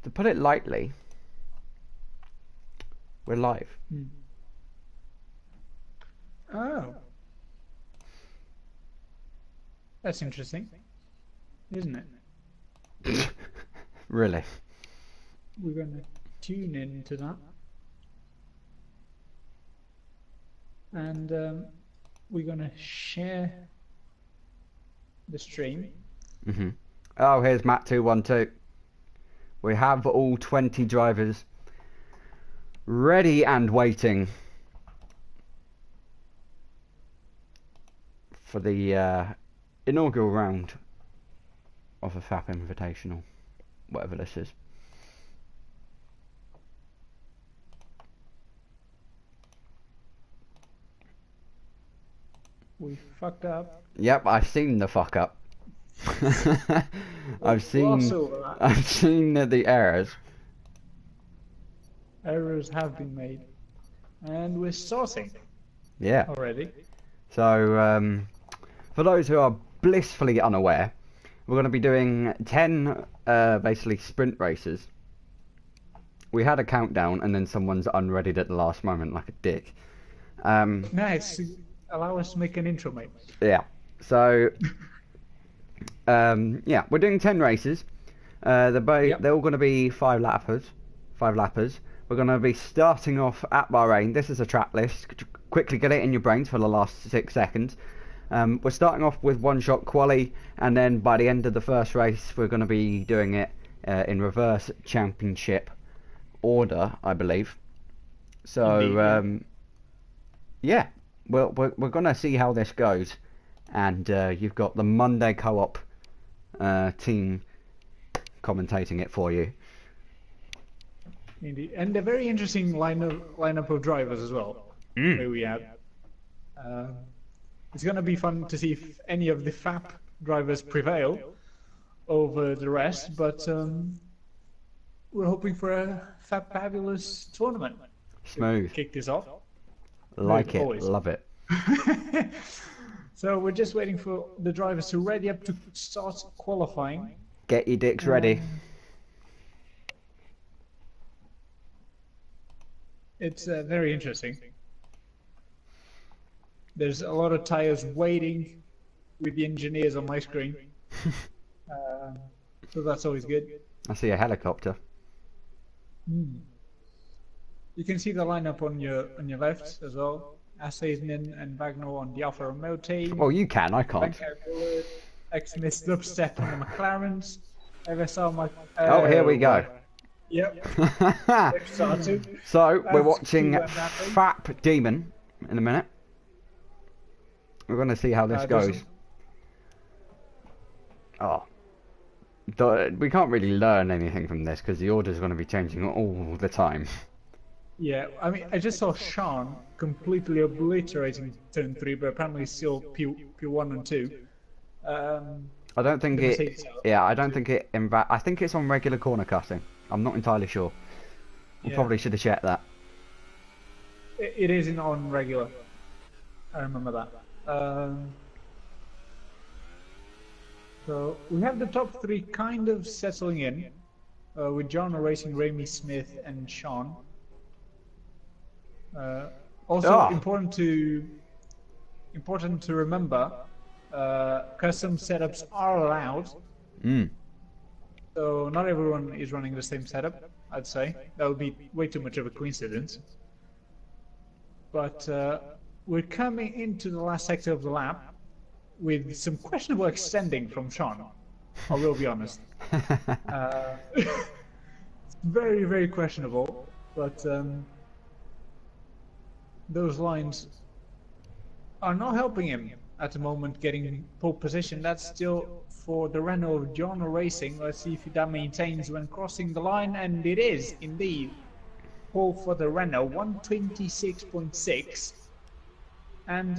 To put it lightly, we're live. Oh. That's interesting, isn't it? Really? We're going to tune into that. And we're going to share the stream. Oh, here's Matt212. We have all 20 drivers ready and waiting for the inaugural round of a FAP Invitational, whatever this is. We fucked up. Yep, I've seen the fuck up. I've seen the errors. Errors have been made, and we're starting. Yeah. Already. So, for those who are blissfully unaware, we're going to be doing 10 basically sprint races. We had a countdown, and then someone's unreadied at the last moment like a dick. Nice. Allow us to make an intro, mate. Yeah. So, yeah, we're doing 10 races. They're all going to be 5 lappers. We're going to be starting off at Bahrain. This is a track list. Quickly get it in your brains for the last 6 seconds. We're starting off with one-shot quali, and then by the end of the first race, we're going to be doing it in reverse championship order, I believe. So, Indeed, yeah, we're going to see how this goes. And you've got the Monday Co-op team commentating it for you. Indeed. And a very interesting lineup of drivers as well. Where we have. It's going to be fun to see if any of the FAP drivers prevail over the rest, but we're hoping for a FAP fabulous tournament. Smooth. Kick this off. Like it. Always. Love it. So we're just waiting for the drivers to ready up to start qualifying. Get your dicks ready. It's very interesting. There's a lot of tires waiting with the engineers on my screen. So that's always good. I see a helicopter. You can see the lineup on your left as well. Asaisnin and Wagner on the Alfa Romeo team. Well, you can, I can't. X-Miss Dubstep on the McLarens. FSR Oh, here we go. Yep. So, we're watching FAP Demon in a minute. We're going to see how this goes. Oh. We can't really learn anything from this because the order's going to be changing all the time. Yeah, I mean, I just saw Sean completely obliterating turn 3, but apparently still P1 and 2. I don't think it. Yeah, I don't think it. I think it's on regular corner cutting. I'm not entirely sure. We probably should have checked that. It isn't on regular. I remember that. So we have the top 3 kind of settling in, with John racing Remy Smith and Sean. Also important to remember, custom setups are allowed. So not everyone is running the same setup, I'd say. That would be way too much of a coincidence. But we're coming into the last sector of the lap with some questionable extending from Sean. I will be honest. It's very, very questionable, but those lines are not helping him at the moment getting pole position. That's still for the Renault of John Racing. Let's see if that maintains when crossing the line, and it is indeed pole for the Renault, 126.6. And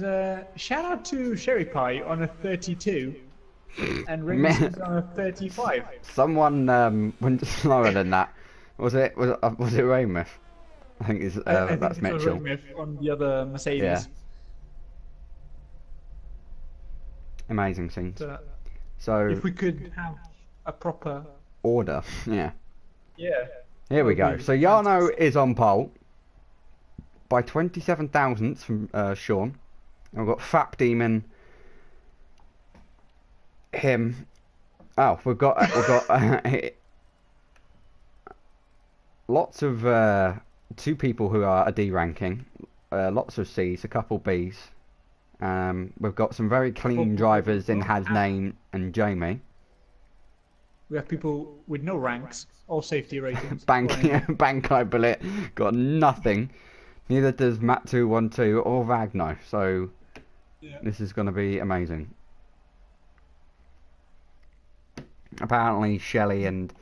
shout out to Sherry Pie on a 32 and Ringus on a 35. Someone went slower than that. Was it Raymith? I think it's I think that's it Mitchell. was Raymith on the other Mercedes. Yeah. Amazing scenes. So if we could have a proper order, yeah. Yeah. Here we go. So Jarno is on pole by 27 thousandths from Sean. And we've got FAP Demon, him. Oh, we've got lots of 2 people who are a D ranking, lots of C's, a couple B's. We've got some very clean drivers in Hasname and Jamie. We have people with no ranks, all safety ratings. Bankai Bullet got nothing. Neither does Matt212 or Ragnar. So this is going to be amazing. Apparently Shelley and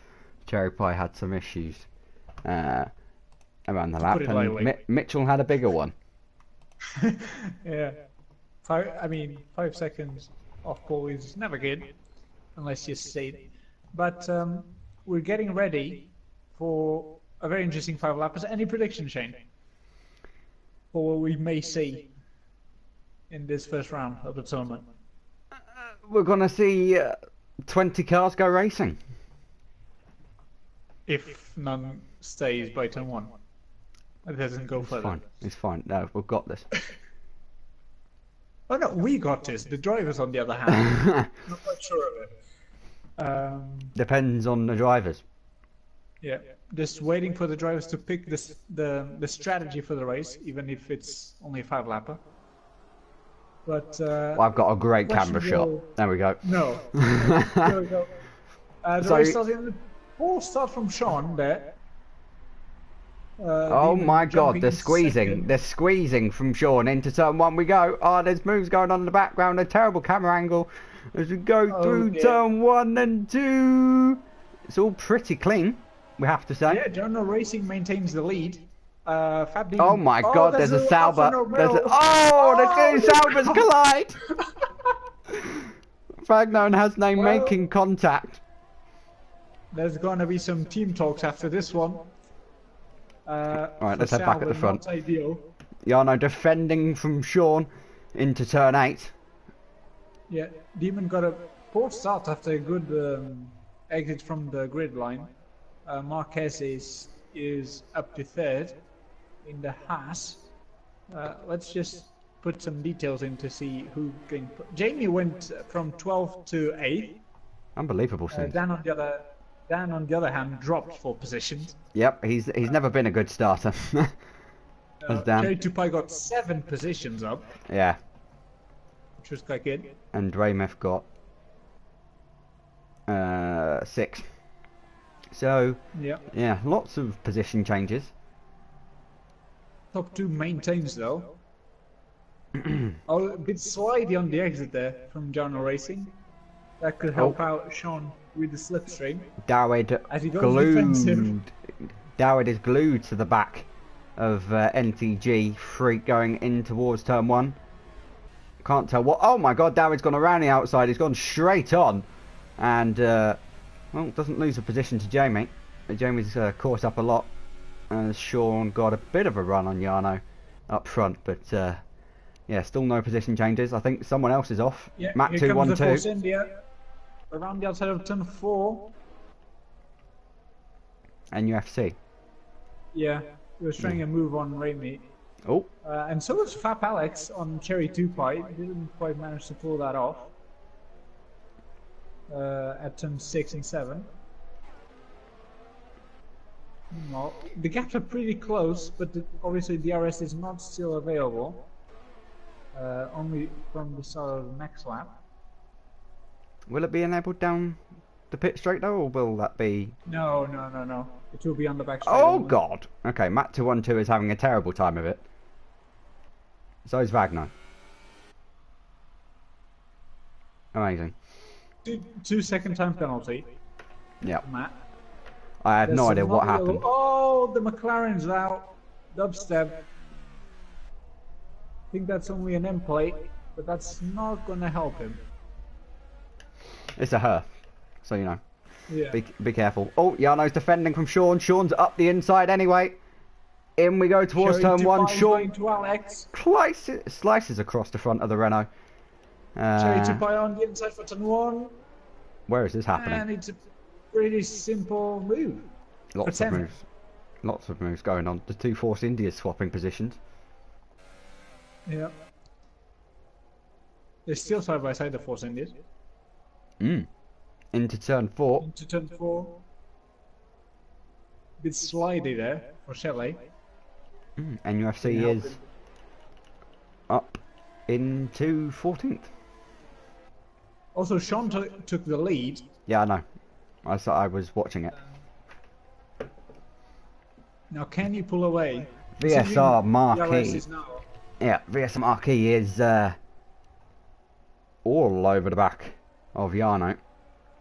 Cherry Pie had some issues around the lap, and Mitchell had a bigger one. Yeah. 5 seconds off pole is never good, unless you say it. But we're getting ready for a very interesting 5 lappers. Any prediction, Shane, for what we may see in this first round of the tournament? We're going to see 20 cars go racing. If none stays by turn 1. It doesn't go further. Fine. It's fine. No, we've got this. Oh no, we got this. The drivers, on the other hand, not quite sure of it. Depends on the drivers. Yeah, just waiting for the drivers to pick the strategy for the race, even if it's only a 5-lapper. But well, I've got a great camera shot. There we go. No. There we go. The race starts in the full start from Sean there. Oh my god, they're squeezing from Sean into turn 1 we go. Oh, there's moves going on in the background, a terrible camera angle as we go through turn 1 and 2. It's all pretty clean, we have to say. Yeah, Journal Racing maintains the lead. Oh my god, there's a Sauber. The 2 Saubers collide! Ragnar and Hasname making contact. There's gonna be some team talks after this one. Alright, let's head back at the front. Not ideal. Jarno defending from Sean into turn 8. Yeah, Demon got a poor start after a good exit from the grid line. Marquez is up to 3rd in the Haas. Let's just put some details in to see who can. Jamie went from 12th to 8th. Unbelievable scene. Dan, on the other hand, dropped 4 positions. Yep, he's never been a good starter. Cherry Tupai got 7 positions up. Yeah. Which was quite good. And Raymeth got 6. So, yeah, lots of position changes. Top 2 maintains though. Oh, a bit slidey on the exit there from Journal Racing. That could help out Sean with the slipstream. Dawid is glued to the back of NTG Freak going in towards turn 1. Can't tell what. Oh my god, Dawid's gone around the outside. He's gone straight on. And, well, doesn't lose a position to Jamie. Jamie's caught up a lot. And Sean got a bit of a run on Jarno up front. But, yeah, still no position changes. I think someone else is off. Yeah, Matt212. Around the outside of turn 4. NFC. Yeah, he was trying a move on Raimi. Oh. And so was FAP Alex on Cherry 2 Pie. Didn't quite manage to pull that off. At turn 6 and 7. Well, the gaps are pretty close, but obviously the DRS is not still available. Only from the start of the next lap. Will it be enabled down the pit straight though, or will that be... No. It will be on the back straight. Oh god! Okay, Matt212 is having a terrible time of it. So is Wagner. Amazing. 2 second time penalty. Yeah. Matt. I had no idea what happened. Oh, the McLaren's out. Dubstep. I think that's only an end plate, but that's not going to help him. It's a her, so you know. Yeah. Be careful. Oh, Jarno's defending from Sean. Sean's up the inside anyway. In we go towards turn 1. Sean slices across the front of the Renault. Cherry Tupai on the inside for turn 1. Where is this happening? And it's a pretty simple move. Lots of moves. Lots of moves going on. The two Force Indias swapping positions. Yeah. They're still side by side, the Force Indias. Into turn 4. Into turn 4. Bit slidey there for Shelley. And UFC is up into 14th. Also, Sean took the lead. Yeah, I know. I was watching it. Now, can you pull away? VSR Marquee. Yeah, VSR Marquee is all over the back of Jarno.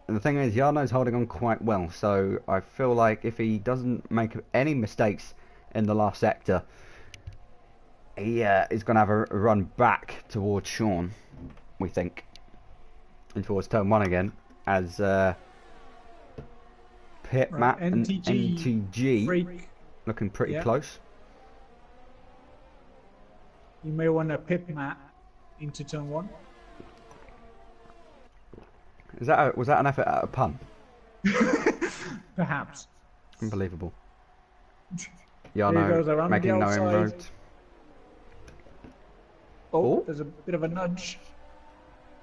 And the thing is, Jarno's holding on quite well, so I feel like if he doesn't make any mistakes in the last sector, he is going to have a run back towards Sean, we think. And towards turn 1 again, as Pit, Matt and NTG looking pretty close. You may want to pit Matt into turn 1. Was that an effort at a pun? Perhaps. Unbelievable. Jarno making no inroads. Oh, there's a bit of a nudge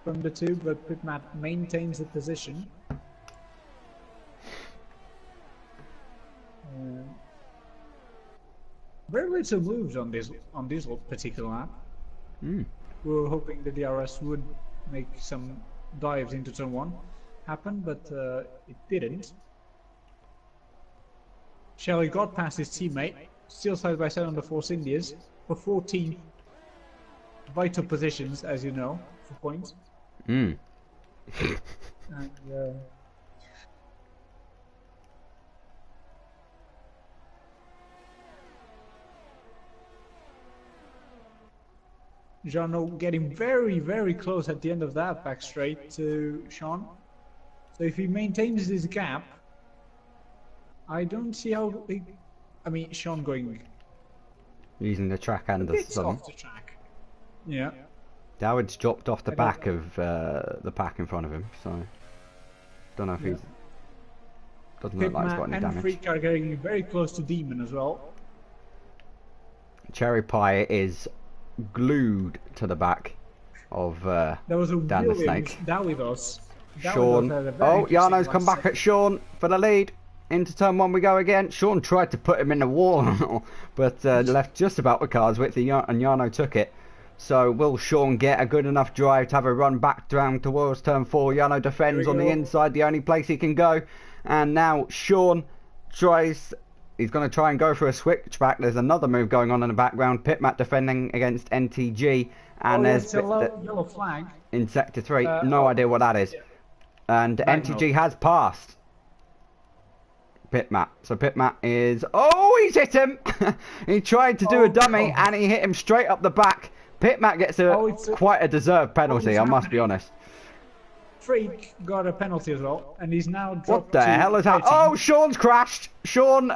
from the two, but Pit Matt maintains the position. Very little moves on this particular map. We were hoping the DRS would make some dives into turn 1 happen, but it didn't. Shelley got past his teammate, still side by side on the Force Indias for 14 vital positions, as you know, for points. And, Jarno getting very, very close at the end of that back straight to Sean. So if he maintains this gap, I don't see how big. I mean, Sean going using the track and the sun. Off the track. Yeah. Dowid's dropped off the back of the pack in front of him, so don't know if he's. Doesn't look like he's got any damage. And Freak are getting very close to Demon as well. Cherry Pie is glued to the back of Dan the Snake. Sean. Oh, Jarno's come back at Sean for the lead. Into turn 1 we go again. Sean tried to put him in the wall, but left just about the car's width, and Jarno took it. So will Sean get a good enough drive to have a run back down towards turn 4? Jarno defends on the inside, the only place he can go. And now Sean tries. He's going to try and go for a switchback. There's another move going on in the background. Pitmat defending against NTG. And there's a yellow flag. In Sector 3. No idea what that is. Yeah. And NTG has passed Pitmat. So Pitmat is... Oh, he's hit him! He tried to do a dummy and he hit him straight up the back. Pitmat gets quite a deserved penalty, I must be honest. Freak got a penalty as well, and he's now dropped. What the hell is that? Oh, Sean's crashed! Sean...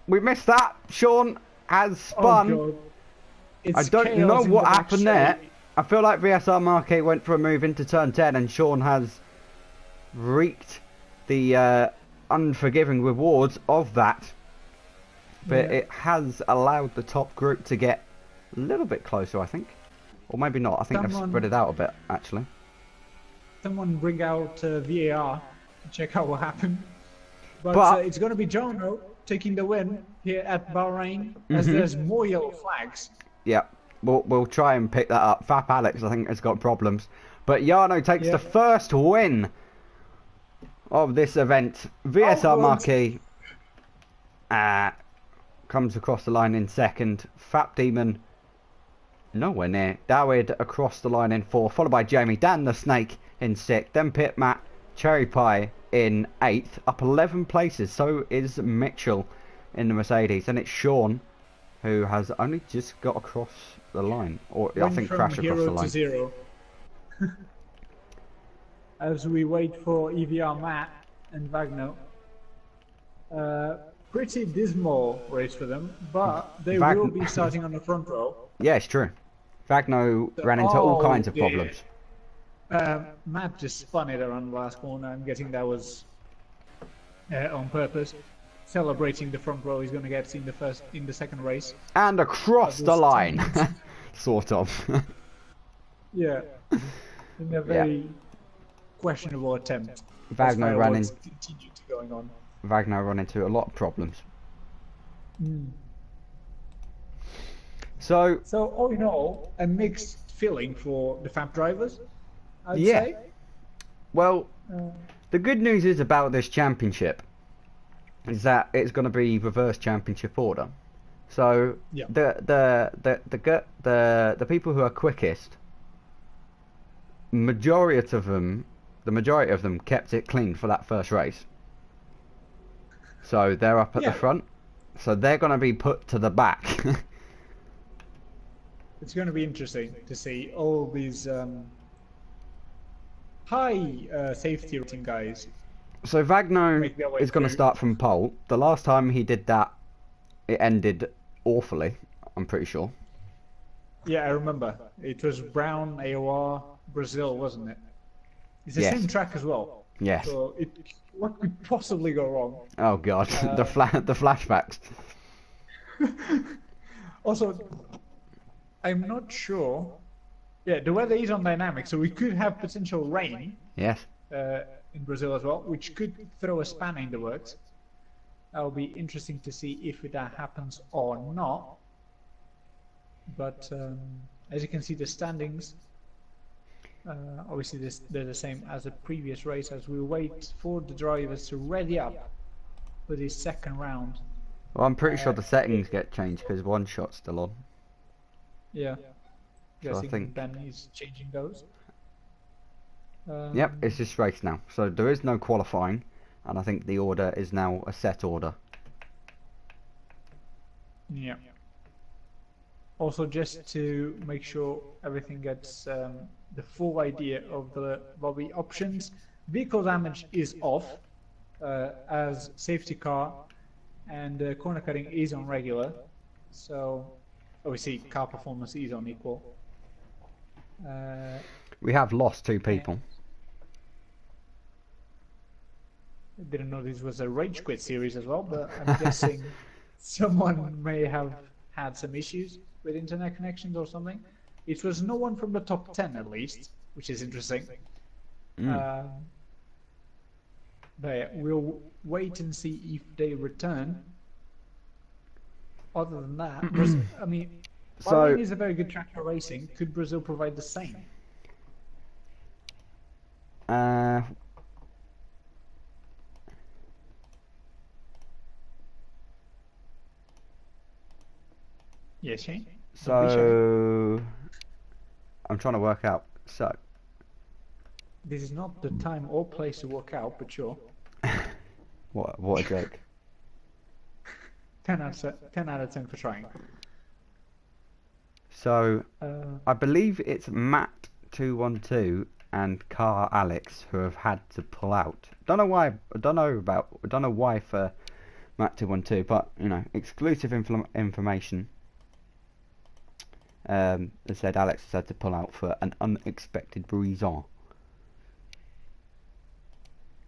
We missed that. Sean has spun. I don't know what happened there. I feel like VSR Marquee went for a move into turn 10 and Sean has reaped the unforgiving rewards of that. But it has allowed the top group to get a little bit closer, I think. Or maybe not. I think they've spread it out a bit, actually. Someone bring out VAR to check out what happened. But it's going to be Jarno taking the win here at Bahrain, as there's more yellow flags. Yeah, we'll try and pick that up. FAP Alex, I think, has got problems. But Jarno takes the first win of this event. VSR Marquee comes across the line in second. FAP Demon, nowhere near. Dawid across the line in 4th, followed by Jamie. Dan the Snake in 6th. Then Pit Matt, Cherry Pie in 8th, up 11 places. So is Mitchell in the Mercedes, and it's Sean who has only just got across the line, or I think crashed across the line. To 0. As we wait for EVR Matt and Wagner. Pretty dismal race for them, but they will be starting on the front row. Yeah, it's true. Wagner ran into all kinds of problems. Matt just spun it around the last corner. I'm guessing that was on purpose. celebrating the front row he's going to get in the second race. And across the This line, time, sort of. yeah, in a very questionable attempt. Wagner continued to going on. Wagner ran into a lot of problems. So all in all, a mixed feeling for the FAP drivers, I'd say. Well, the good news is about this championship is that it's going to be reverse championship order. So the people who are quickest, the majority of them kept it clean for that first race. So they're up at the front. So they're going to be put to the back. It's going to be interesting to see all these high safety rating guys. So Wagner is going to start from pole. The last time he did that, it ended awfully, I'm pretty sure. Yeah, I remember. It was Brown, AOR, Brazil, wasn't it? It's the same track as well. Yes. So what could possibly go wrong? Oh god, the flashbacks. Also, I'm not sure. Yeah, the weather is on dynamic, so we could have potential rain. Yes. In Brazil as well, which could throw a spanner in the works. That'll be interesting to see if that happens or not. But as you can see, the standings, obviously they're the same as the previous race, as we wait for the drivers to ready up for this second round. Well, I'm pretty sure the settings get changed because one shot's still on. Yeah. So I think Ben is changing those. Yep, it's just race now. So there is no qualifying, and I think the order is now a set order. Yeah. Also, just to make sure everything gets the full idea of the lobby options, vehicle damage is off, as safety car and corner cutting is on regular. So obviously car performance is on equal. We have lost 2 people. I didn't know this was a rage quit series as well, but I'm guessing someone may have had some issues with internet connections or something. It was no one from the top 10 at least, which is interesting. But yeah, we'll wait and see if they return. Other than that, I mean, Bahrain is a very good track for racing. Could Brazil provide the same? Yes, Shane? So I'm trying to work out. So this is not the time or place to work out, but sure. What a joke. 10 out of 10 for trying. So I believe it's Matt212 and Car Alex who have had to pull out. Don't know why. I don't know why for Matt212, but you know, exclusive information. They said Alex has had to pull out for an unexpected reason.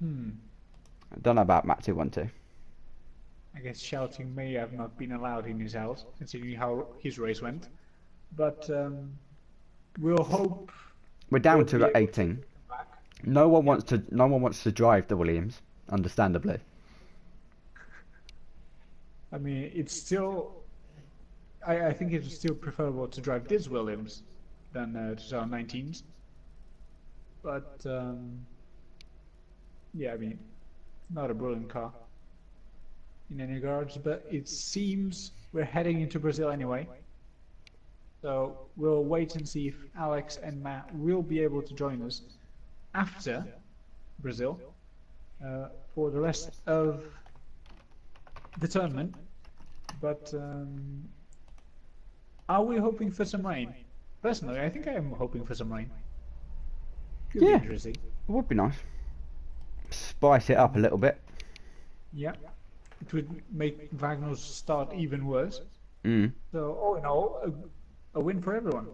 I don't know about Matt212. I guess shouting may have not been allowed in his house, considering how his race went. But we'll hope. We're down to 18. No one wants to drive the Williams, understandably. I mean, it's still. I think it's still preferable to drive this Williams than 2019's. But yeah, I mean, not a brilliant car in any regards. But it seems we're heading into Brazil anyway. So we'll wait and see if Alex and Matt will be able to join us after Brazil for the rest of the tournament. But are we hoping for some rain? Personally, I think I am hoping for some rain. Could be interesting. It would be nice. Spice it up a little bit. Yeah, it would make Wagner's start even worse. So all in all, a win for everyone.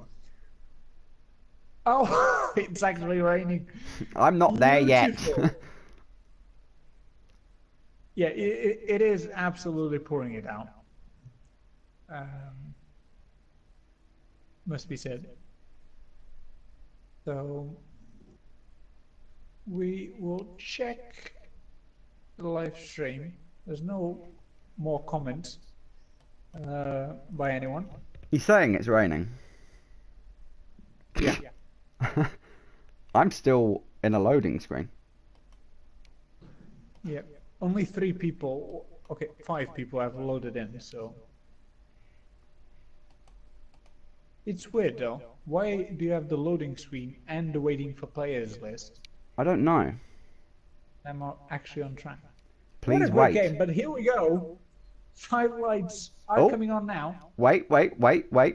Oh, it's actually raining. I'm not there yet. Yeah, it is absolutely pouring it down. Must be said. So we will check the live stream. There's no more comments by anyone. He's saying it's raining. Yeah. I'm still in a loading screen. Yeah. Only 3 people. Okay, 5 people have loaded in. So it's weird though. Why do you have the loading screen and the waiting for players list? I don't know. I'm actually on track. Please what a wait. great game, but here we go. 5 lights are coming on now. Wait.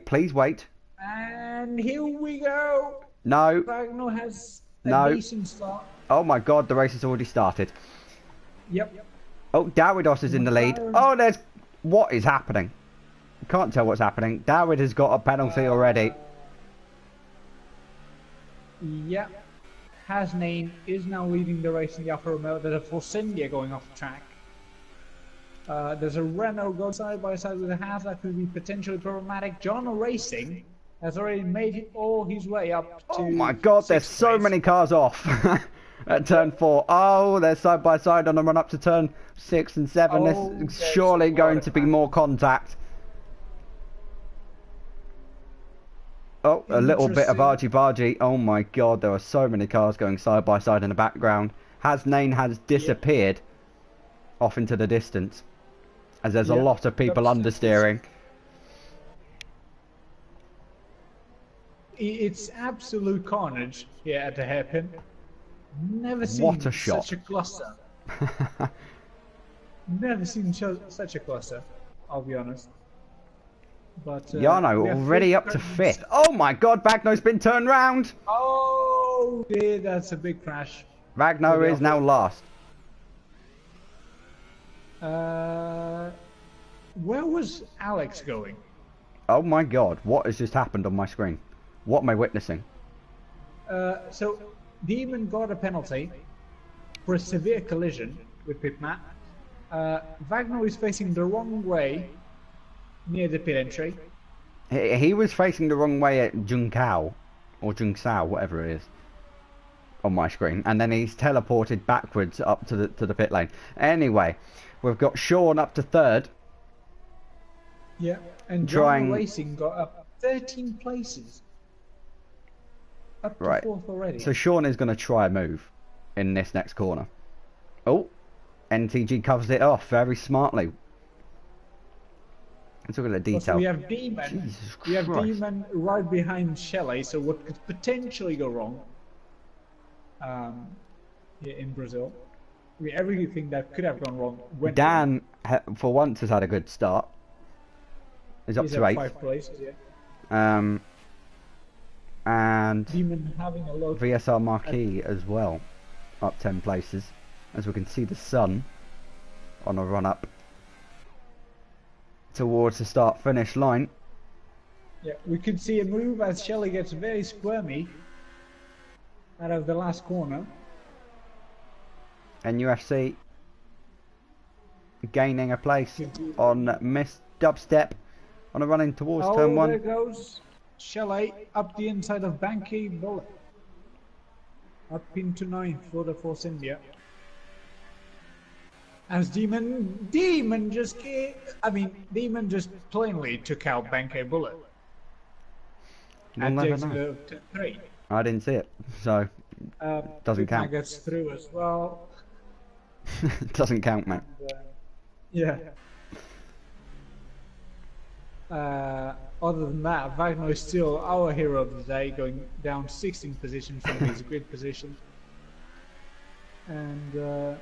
Please wait. And here we go. No. Ragnar has a decent start. Oh my god, the race has already started. Yep. Oh, Dawidos is in the lead. Oh, there's... What is happening? Can't tell what's happening. Dawid has got a penalty already. Yeah. Hasnain is now leading the race in the Alfa Romeo. There's a Force India going off the track. There's a Renault going side by side with a Haas that could be potentially problematic. John Racing has already made all his way up to... Oh my god, there's so many cars off at turn 4. Oh, they're side by side on the run up to turn 6 and 7. There's surely going to be more contact. Oh, a little bit of argy-bargy. Oh my god, there are so many cars going side by side in the background. Hasnain has disappeared off into the distance, as there's a lot of people understeering. It's absolute carnage here at the hairpin. Never seen such a cluster. Never seen such a cluster, I'll be honest. But Jarno already up to 5th. Oh my god, Ragno's been turned round! Oh dear, that's a big crash. Ragnar is now last. Where was Alex going? Oh my god, what has just happened on my screen? What am I witnessing? So, Demon got a penalty for a severe collision with Pitmat. Wagner is facing the wrong way near the pit entry. He was facing the wrong way at Junkao, or Jungsao, whatever it is, on my screen, and then he's teleported backwards up to the pit lane. Anyway, we've got Sean up to 3rd. Yeah, and John Racing got up 13 places. Up to 4th already. So Sean is going to try a move in this next corner. Oh, NTG covers it off very smartly. Let's look at the detail. So we have Demon. We have Demon right behind Shelley. So what could potentially go wrong? Here in Brazil, everything that could have gone wrong went Dan, for once, has had a good start. He's up to 8th. 5 places, yeah. And Demon having a low VSR Marquis as well, up 10 places, as we can see the sun on a run up towards the start finish line. Yeah, we could see a move as Shelley gets very squirmy out of the last corner. And UFC gaining a place on Miss Dubstep on a running towards turn 1. There goes Shelley up the inside of Banky Bullet. Up into 9th for the Force India. As Demon just plainly took out Banky Bullet. We'll never know. 3. I didn't see it, so doesn't count. Gets through as well. Doesn't count, mate. Yeah. Other than that, Wagner is still our hero of the day, going down 16 positions from his grid position. And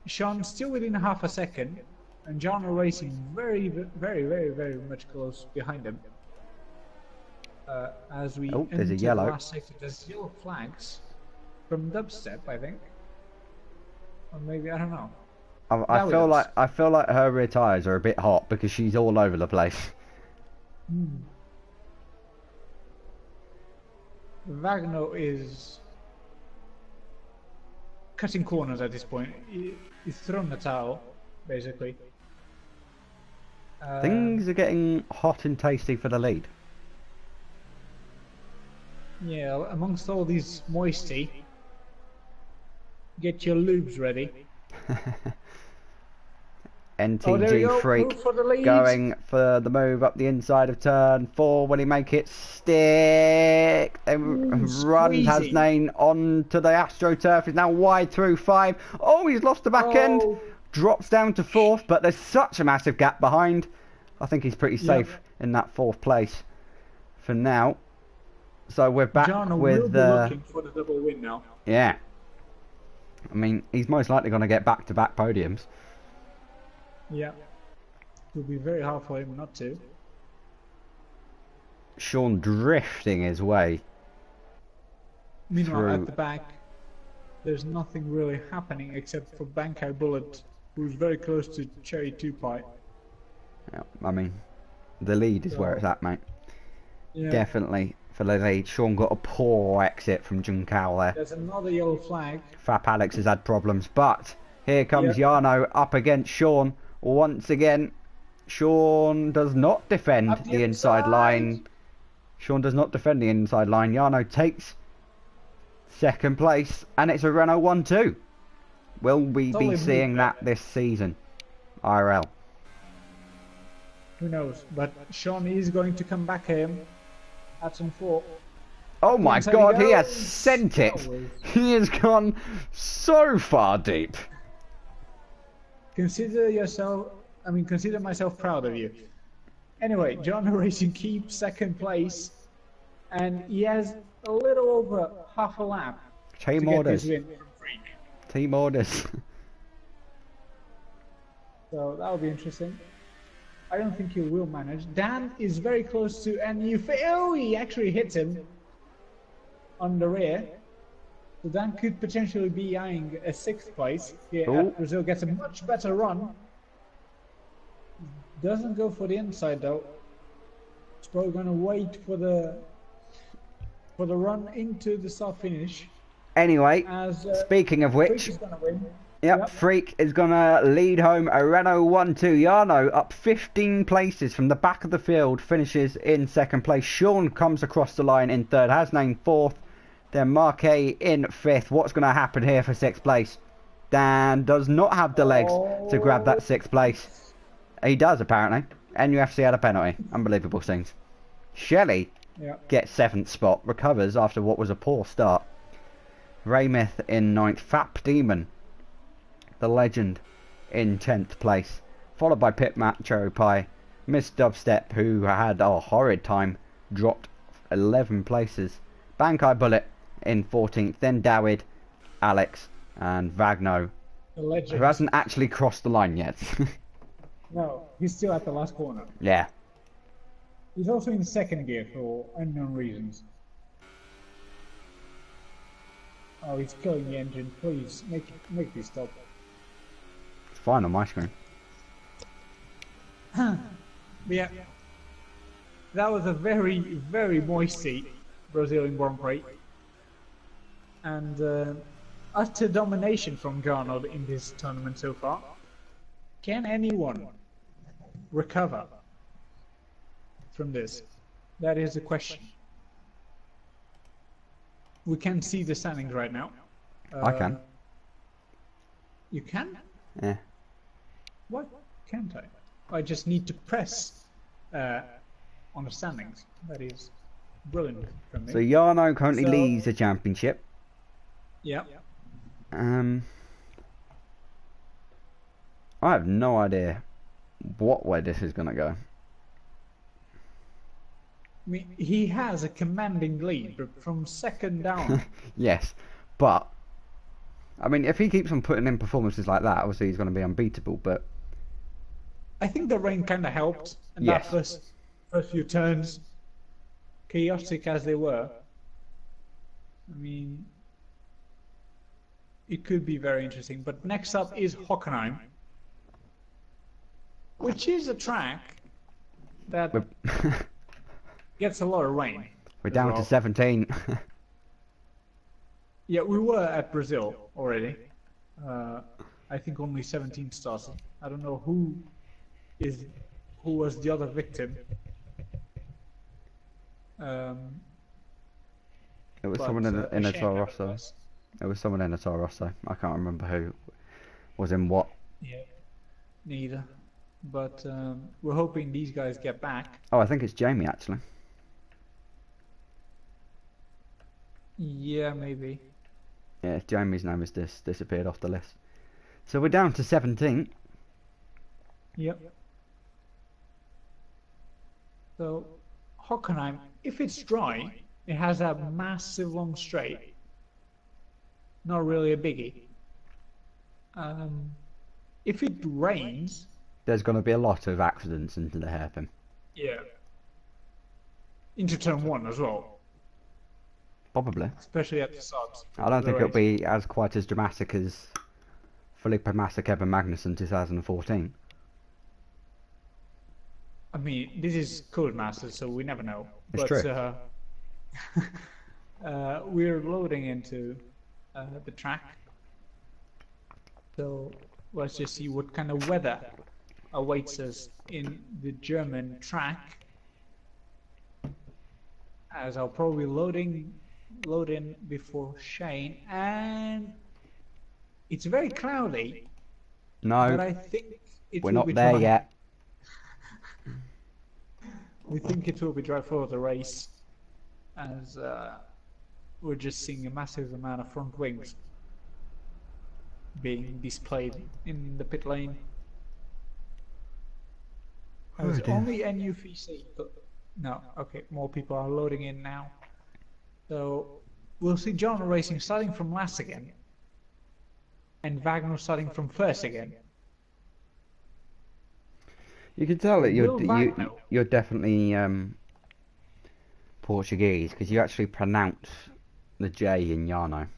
Sean still within half a second, and John Racing very much close behind him. As we there's a yellow. The last sector, there's yellow flags from Dubstep, I think, or maybe I don't know. I feel like her rear tyres are a bit hot because she's all over the place. Wagner is cutting corners at this point. He's thrown the towel. basically. Things are getting hot and tasty for the lead. Yeah, amongst all these moisty, get your lubes ready. There you NTG go. Freak Move for the lead. going for the move up the inside of turn 4. Will he make it stick? Runs Hasnain onto the AstroTurf. He's now wide through 5. Oh, he's lost the back end. Drops down to 4th, but there's such a massive gap behind. I think he's pretty safe in that 4th place for now. So we're back with looking for the double win now. Yeah. I mean, he's most likely going to get back-to-back podiums. Yeah. It will be very hard for him not to. Sean drifting his way. Meanwhile, at the back, there's nothing really happening except for Bankai Bullet, who's very close to Cherry 2-Pie. Yeah, I mean, the lead is where it's at, mate. Yeah. Definitely for the lead. Sean got a poor exit from Junkao there. There's another yellow flag. FAP Alex has had problems, but here comes Jarno up against Sean once again. Sean does not defend the inside line. Sean does not defend the inside line. Jarno takes second place, and it's a Renault 1-2. Will we be seeing that this season? IRL. Who knows? But Sean is going to come back here at some 4. Oh my god, he has sent it! He has gone so far deep. Consider myself proud of you. Anyway, John Racing keeps second place, and he has a little over half a lap Team to orders. get his win from Freak. Team orders. So that will be interesting. I don't think he will manage. Dan is very close to NU. Oh, he actually hits him on the rear. So Dan could potentially be eyeing a 6th place. Here Brazil gets a much better run. Doesn't go for the inside though. It's probably going to wait for the run into the start finish. Anyway, speaking of which, Freak is gonna win. Yep, Freak is going to lead home a Renault 1-2. Jarno up 15 places from the back of the field, finishes in 2nd place. Sean comes across the line in 3rd, Hasnain 4th, then Marquet in 5th. What's going to happen here for 6th place? Dan does not have the legs to grab that 6th place. He does, apparently. NUFC had a penalty. Unbelievable scenes. Shelley gets 7th spot, recovers after what was a poor start. Raymith in 9th, FAP Demon, the legend, in 10th place, followed by Pitmat, Cherry Pie, Miss Dubstep, who had a horrid time, dropped 11 places, Bankai Bullet in 14th, then Dawid, Alex, and Vagno, who hasn't actually crossed the line yet. No, he's still at the last corner. Yeah. He's also in 2nd gear for unknown reasons. Oh, he's killing the engine. Please, make this stop. It's fine on my screen. Yeah. That was a very, very moisty Brazilian Grand Prix. And utter domination from Garnod in this tournament so far. Can anyone recover from this? That is the question. We can see the standings right now. I can. You can? Yeah. Why can't I? I just need to press on the standings. That is brilliant from me. So Jarno currently leads the championship. Yeah. I have no idea what way this is going to go. I mean, he has a commanding lead, but from 2nd down. Yes, but I mean, if he keeps on putting in performances like that, obviously he's going to be unbeatable. But I think the rain kind of helped in that first few turns, chaotic as they were. I mean, it could be very interesting. But next up is Hockenheim, which is a track that gets a lot of rain. We're down to 17. Yeah, we were at Brazil already. I I think only 17 started. I don't know who was the other victim. It was someone in a Toro Rosso. It was someone in a Toro Rosso. I can't remember who was in what. Yeah, neither. But we're hoping these guys get back. Oh, I think it's Jamie actually. Yeah, maybe. Yeah, Jamie's name has disappeared off the list. So we're down to 17. Yep. So Hockenheim, if it's dry, it has a massive long straight. Not really a biggie. If it rains, there's going to be a lot of accidents into the hairpin. Yeah. Into turn 1 as well. Probably. Especially at the subs. I don't think it'll be as quite as dramatic as Felipe Massa, Kevin Magnussen 2014. I mean, this is Code Masters, so we never know. It's true. We're loading into the track. So let's just see what kind of weather awaits us in the German track. As I'll probably load in before Shane, and it's very cloudy. No, but I think we're not there yet. We think it will be dry for the race, as we're just seeing a massive amount of front wings being displayed in the pit lane. It's only NUVC, but no, okay, more people are loading in now. So we'll see John Racing starting from last again, and Wagner starting from first again. You can tell that you're definitely Portuguese because you actually pronounce the J in Jarno.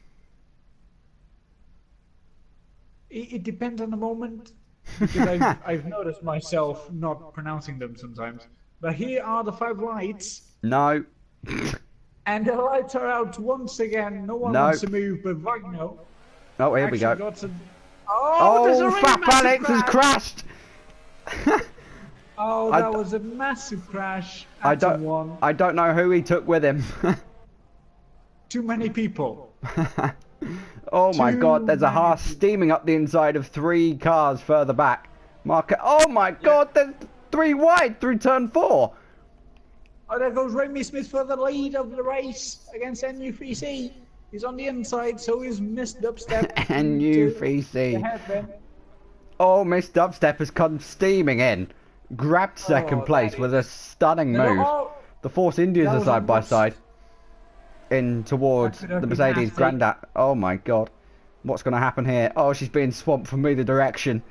It depends on the moment, because I've noticed myself not pronouncing them sometimes. But here are the 5 lights. No. And the lights are out once again. No one wants to move, but Wagner. Oh, here we go. Oh, FAP Alex has crashed. Oh, that was a massive crash. I don't know who he took with him. Too many people. Oh my God! There's a Haas steaming up the inside of 3 cars further back. Oh my God! There's 3 wide through turn 4. Oh, there goes Remy Smith for the lead of the race against NUVC. He's on the inside, so he's missed dubstep. NUVC. Oh, Miss Dubstep has come steaming in. Grabbed second place with a stunning move. The Force Indians are side by side. In towards the Mercedes Grandad. Oh my God. What's going to happen here? Oh, she's being swamped from either direction.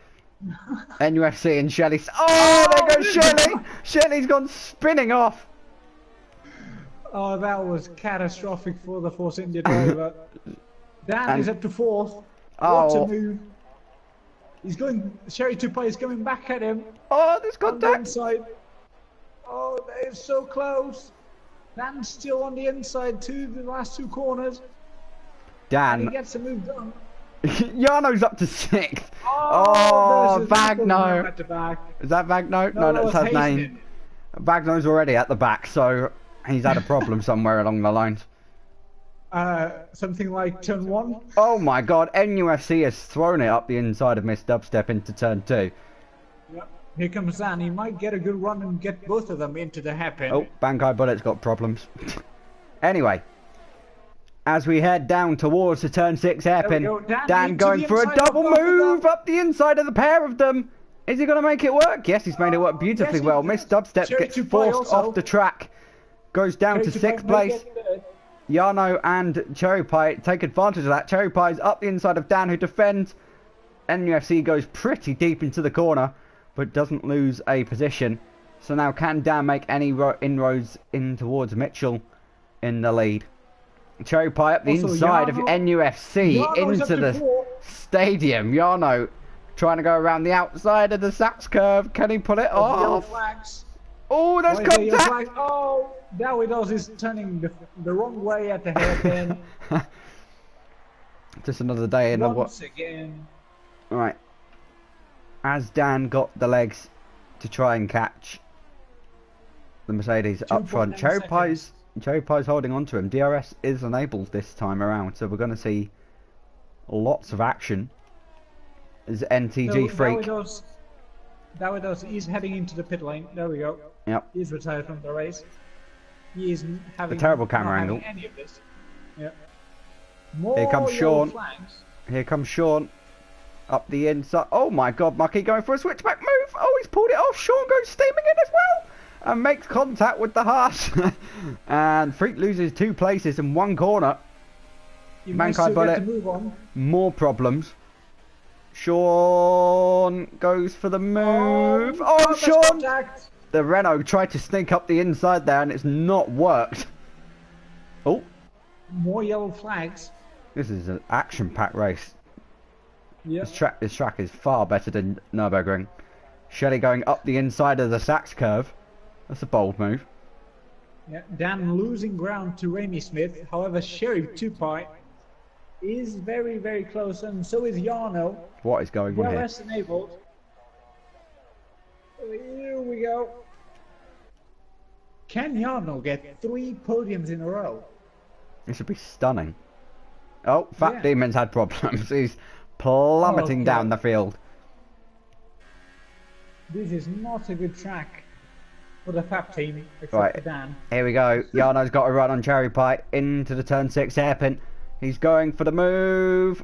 NUFC and Shelley. Oh, there goes Shelley! Shelley's gone spinning off. Oh, that was catastrophic for the Force India driver. Dan is up to 4th. What a move. He's going, Sherry Tupai is coming back at him. Oh, there's contact. Inside. Oh, they're so close. Dan's still on the inside to the last 2 corners. Dan. And he gets a move done. Jarno's up to 6th. Oh, Vagno. At the back. Is that Vagno? No, that's his name. Vagno's already at the back, so he's had a problem somewhere along the lines. Something like turn 1. Oh my God, NUFC has thrown it up the inside of Miss Dubstep into turn 2. Yep. Here comes Dan. He might get a good run and get both of them into the hairpin. Oh, Bankai Bullet's got problems. Anyway, as we head down towards the turn 6 hairpin, Dan going for a double move up the inside of the pair of them. Is he going to make it work? Yes, he's made it work beautifully well. Miss Dubstep gets forced off the track, goes down to 6th place. Jarno and Cherry Pie take advantage of that. Cherry Pie's up the inside of Dan, who defends. NUFC goes pretty deep into the corner, but doesn't lose a position. So now can Dan make any inroads in towards Mitchell in the lead? Cherry Pie up the inside of NUFC into the stadium. Jarno trying to go around the outside of the Saps curve. Can he pull it off? Oh, there's contact! Oh, now he does. He's turning the wrong way at the hairpin. Just another day in the Once again. Right, as Dan got the legs to try and catch the Mercedes up front. Cherry Pie's holding on to him. DRS is unable this time around, so we're going to see lots of action. As NTG Freak. Davidos is heading into the pit lane. There we go. Yep. He's retired from the race. He is having a terrible camera not angle. Having any of this. Yep. More Here comes Sean. flags. Here comes Sean. Up the inside. Oh my God, Mucky going for a switchback move. Oh, he's pulled it off. Sean goes steaming in as well. And makes contact with the Haas. And Freak loses 2 places in 1 corner. Mankind Bullet. More problems. Sean goes for the move. Oh, Sean! The Renault tried to sneak up the inside there and it's not worked. Oh. More yellow flags. This is an action-packed race. Yep. This track is far better than Nürburgring. Shelley going up the inside of the Sachs curve. That's a bold move. Yeah, Dan losing ground to Remy Smith. However, Sheriff Tupai is very, very close, and so is Jarno. What is going on here? Well enabled. Here we go. Can Jarno get 3 podiums in a row? This would be stunning. Oh, Fat Demon's had problems. He's plummeting down the field. This is not a good track for the FAP team, except for Dan. Here we go. Jarno's got a run on Cherry Pie into the turn 6 hairpin. He's going for the move.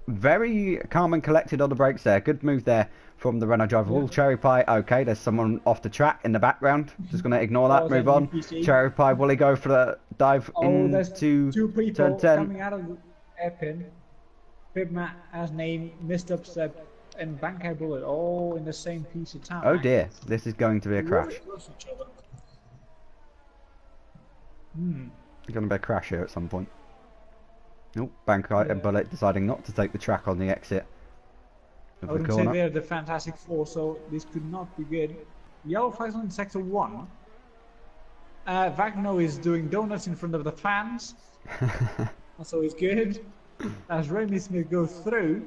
Very calm and collected on the brakes there. Good move there from the Renault driver. All Cherry Pie. Okay, there's someone off the track in the background. Just going to ignore that. Move on. Cherry Pie, will he go for the dive into 2 people turn 10? coming out of the hairpin. Pibmat as named, missed up step, and Bankai Bullet all in the same piece of time. Oh dear, this is going to be a crash. Going to be a crash here at some point. Nope, Bankai and Bullet deciding not to take the track on the exit of the corner. Say they're the Fantastic Four, so this could not be good. Yellow flags on sector 1. Wagner is doing donuts in front of the fans. Also is good. As Remy Smith goes through.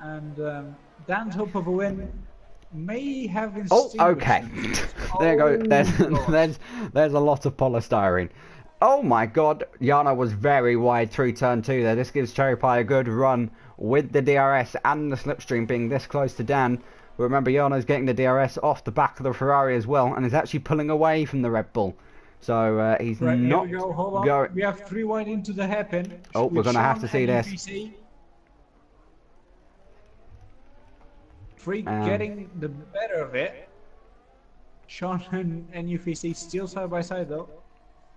And Dan's hope of a win may have been okay. There you go. There's a lot of polystyrene. Oh my God, Jarno was very wide through turn 2 there. This gives Cherry Pie a good run with the DRS and the slipstream being this close to Dan. But remember, Jarno's getting the DRS off the back of the Ferrari as well and is actually pulling away from the Red Bull. So he's not going. We have 3 wide into the hairpin. Oh, we're going to have to see this. Freak getting the better of it. Sean and NUFC still side by side though,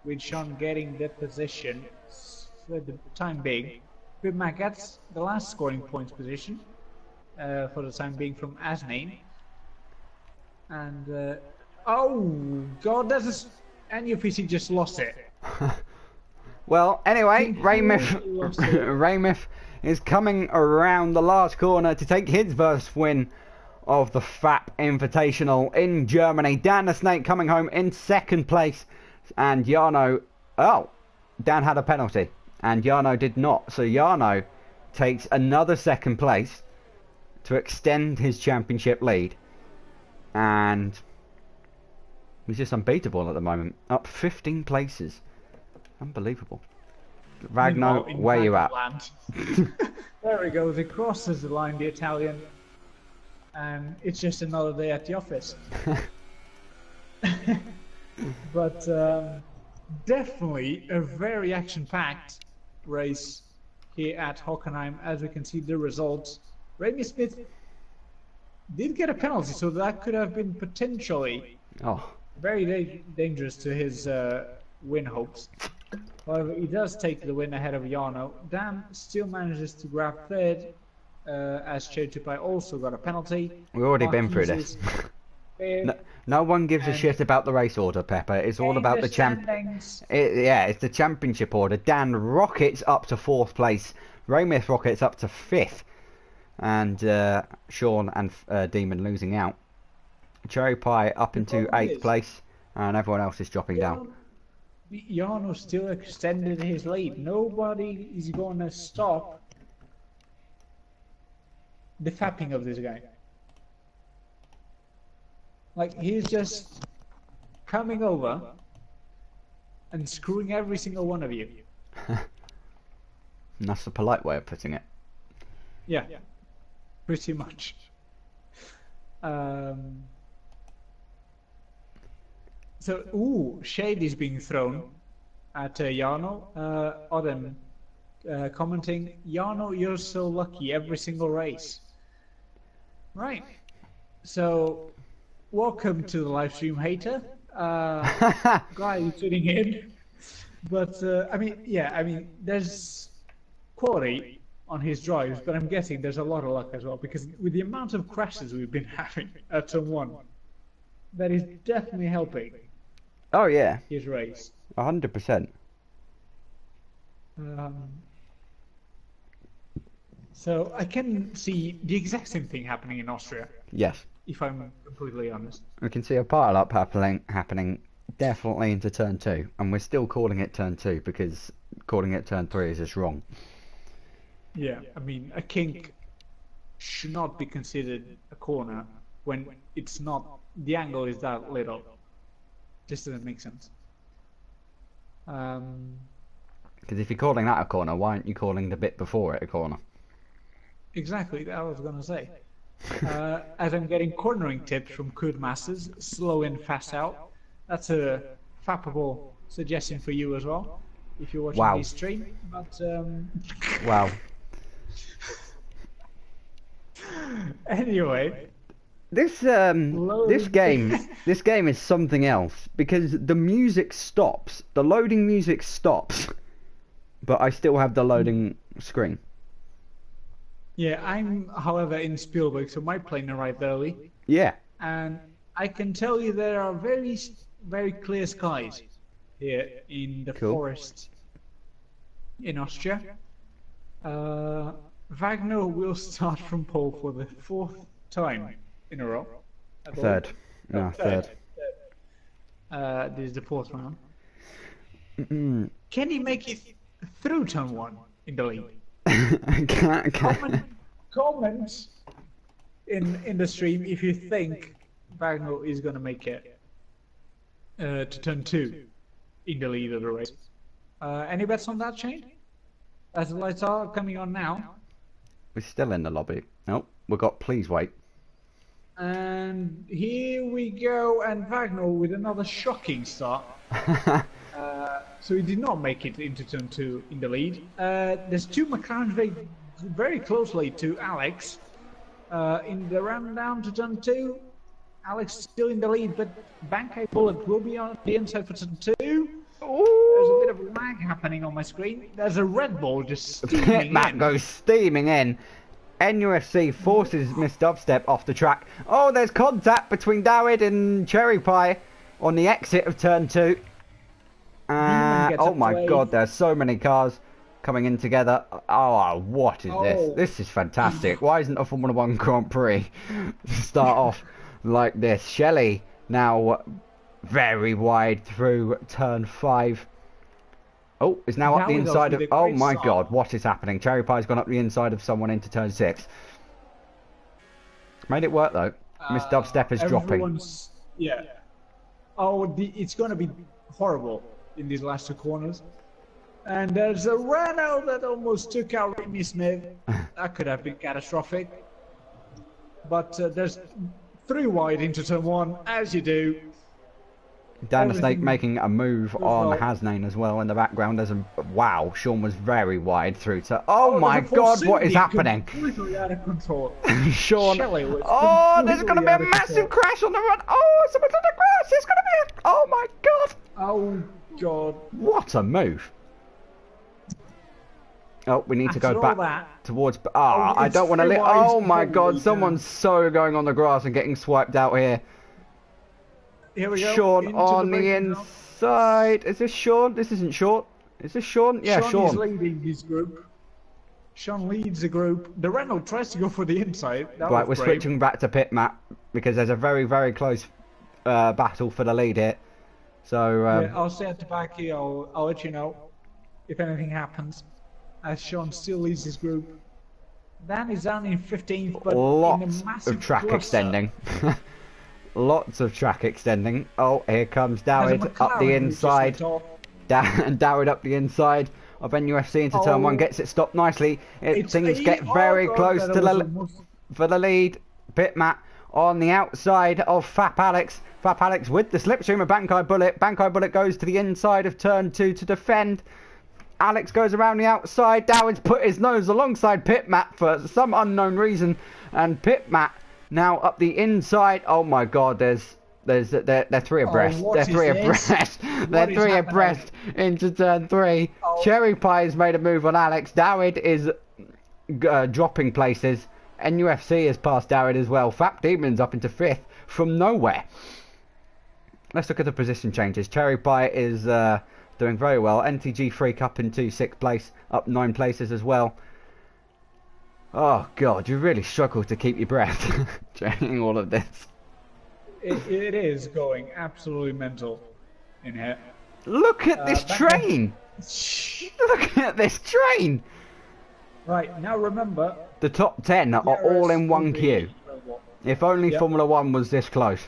with Sean getting the position for the time being. Pibmac gets the last scoring points position for the time being from Asname. And oh God, NUFC just lost it. Well, anyway, Raymith is coming around the last corner to take his first win of the FAP Invitational in Germany. Dan the Snake coming home in 2nd place. And Jarno... Oh, Dan had a penalty. And Jarno did not. So Jarno takes another 2nd place to extend his championship lead. And he's just unbeatable at the moment. Up 15 places. Unbelievable. Ragnar, where you at? There we go. He crosses the line, the Italian. And it's just another day at the office. But definitely a very action-packed race here at Hockenheim, as we can see the results. Remy Smith did get a penalty, so that could have been potentially very dangerous to his win hopes. However, he does take the win ahead of Jarno. Dan still manages to grab 3rd, as Chetupai also got a penalty. We've already been through this. No one gives a shit about the race order, Pepper. It's all about the it's the championship order. Dan rockets up to 4th place. Raymith rockets up to 5th. And Sean and Demon losing out. Cherry Pie up into 8th place. And everyone else is dropping down. Jarno still extended his lead. Nobody is going to stop the fapping of this guy. Like, he's just coming over and screwing every single one of you. That's the polite way of putting it. Yeah, pretty much. So, shade is being thrown at Jarno. Odin commenting, Jarno, you're so lucky every single race. Right. So, welcome to the live stream, hater. Glad you're tuning in. But, I mean, there's quality on his drives, but I'm guessing there's a lot of luck as well, because with the amount of crashes we've been having at turn 1, that is definitely helping. Oh yeah, his race. 100%. So I can see the exact same thing happening in Austria. Yes. If I'm completely honest. We can see a pile up happening definitely into turn 2, and we're still calling it turn 2 because calling it turn 3 is just wrong. Yeah, I mean, a kink should not be considered a corner when it's not, the angle is that little. Just doesn't make sense. Because if you're calling that a corner, why aren't you calling the bit before it a corner? Exactly, that I was going to say. As I'm getting cornering tips from Codemasters, slow in, fast out. That's a fappable suggestion for you as well, if you're watching this stream. But wow. Anyway, this game is something else, because the music stops, the loading music stops, but I still have the loading screen. Yeah, I'm, however, in Spielberg, so my plane arrived early. Yeah. And I can tell you there are very, very clear skies here in the forest in Austria. Wagner will start from pole for the 4th time in a row. Third. No, third. This is the 4th round. Can he make it through turn 1 in the lead? Comment in the stream if you think Wagner is going to make it to turn 2 in the lead of the race. Any bets on that, Shane? As the lights are coming on now. We're still in the lobby. Nope, we've got please wait. And here we go, and Wagner with another shocking start. So he did not make it into turn 2 in the lead. There's 2 McLarens very closely to Alex. In the run down to turn 2, Alex still in the lead, but Bankai Bullet will be on the inside for turn 2. There's a bit of lag happening on my screen. There's a Red Bull just steaming in. Goes steaming in. NUFC forces Miss Dubstep off the track. Oh, there's contact between Dawid and Cherry Pie on the exit of turn 2. Oh my god, there's so many cars coming in together. Oh, what is this? This is fantastic. Why isn't a Formula 1 Grand Prix start off like this? Shelley now very wide through turn 5. Oh, is now up the inside of... Oh my god, what is happening? Cherry Pie's gone up the inside of someone into turn 6. Made it work though. Miss Dubstep is dropping. Yeah. Oh, it's going to be horrible in these last 2 corners. And there's a Renault that almost took out Remy Smith. That could have been catastrophic. But there's 3 wide into turn 1, as you do. Dan the Snake making a move on Hasnain as well in the background. There's a... Wow, Sean was very wide through to... Oh my god, what is happening? Completely out of control. Sean... Oh, there's going to be a massive crash on the run. Oh, someone's on the grass. It's going to be a... Oh my god. Oh god. What a move. Oh, we need to go back towards... I don't want to... Oh my god, someone's so going on the grass and getting swiped out here. Here we go. Sean on the inside. Is this Sean? This isn't Sean. Is this Sean? Yeah, Sean. Sean is leading his group. Sean leads the group. The Renault tries to go for the inside. Right, we're switching back to pit map because there's a very, very close battle for the lead here. So yeah, I'll stay at the back here. I'll let you know if anything happens. As Sean still leads his group. Dan is down in 15th, but in a Lots massive of track cluster. extending. Lots of track extending. Oh, here comes There's a Dawid up the McLaren who just inside. went off. Dawid up the inside of NUFC into turn one, gets it stopped nicely. Things get very close to for the lead. Pitmat on the outside of FAP Alex. FAP Alex with the slipstream of Bankai Bullet. Bankai Bullet goes to the inside of turn two to defend. Alex goes around the outside. Dawid's put his nose alongside Pitmat for some unknown reason, and Pitmat now up the inside. Oh my God! They're three abreast. They're three abreast. They're three abreast into turn three. Cherry Pie has made a move on Alex. Dawid is dropping places. NUFC has passed Dawid as well. FAP Demon's up into 5th from nowhere. Let's look at the position changes. Cherry Pie is doing very well. NTG Freak up into 6th place, up 9 places as well. Oh God, you really struggle to keep your breath during all of this. It is going absolutely mental in here. Look at this train! Look at this train! Right, now remember... The top 10 are all in one queue. If only Formula 1 was this close.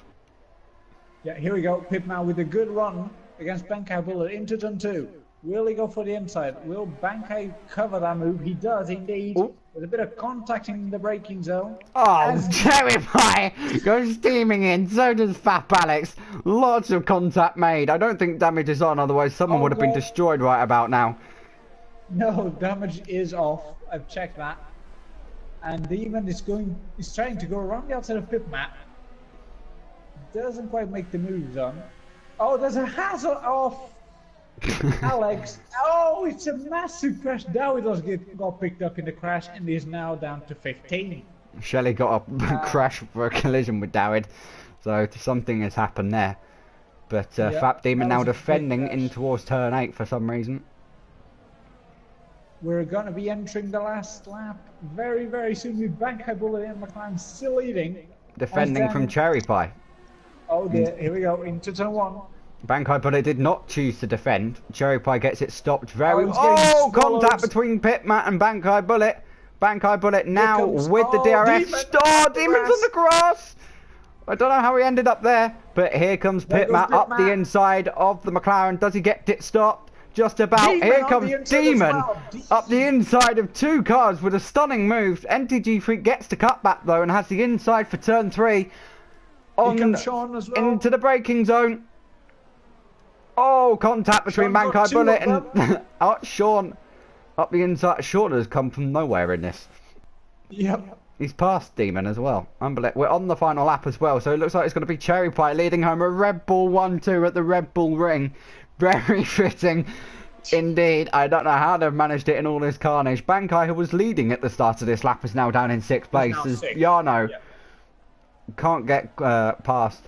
Yeah, here we go. Pitman with a good run against Bankai Bullet into turn 2. Will he go for the inside? Will Bankai cover that move? He does indeed. Ooh. With a bit of contact in the braking zone. Oh, Cherry Pie goes steaming in. So does FAP Alex. Lots of contact made. I don't think damage is on, otherwise someone would have been destroyed right about now. No, damage is off. I've checked that. And Demon is trying to go around the outside of Pitmat. Doesn't quite make the moves on. Oh, there's a hazard off Alex. Oh, it's a massive crash. Dawid got picked up in the crash and is now down to 15. Shelley got a crash for a collision with Dawid, so something has happened there. But FAP Demon now defending in towards turn 8 for some reason. We're going to be entering the last lap very, very soon with Bankai Bullet and McLaren still leading. Defending from Cherry Pie. Oh dear, here we go, into turn 1. Bankai Bullet did not choose to defend. Cherry Pie gets it stopped very... Oh, contact between Pitmat and Bankai Bullet. Bankai Bullet now with the DRS. Demon's on the grass! I don't know how he ended up there, but here comes Pitmat up the inside of the McLaren. Does he get it stopped? Just about. Here comes Demon up the inside of 2 cars with a stunning move. NTG Freak gets to cut back though and has the inside for turn 3. Into the braking zone. Oh, contact between Bankai Bullet and Sean up the inside. Sean has come from nowhere in this. Yep. He's passed Demon as well. Unbelievable. We're on the final lap as well, so it looks like it's going to be Cherry Pie leading home a Red Bull 1-2 at the Red Bull Ring. Very fitting indeed. I don't know how they've managed it in all this carnage. Bankai, who was leading at the start of this lap, is now down in 6th place. Jarno can't get past,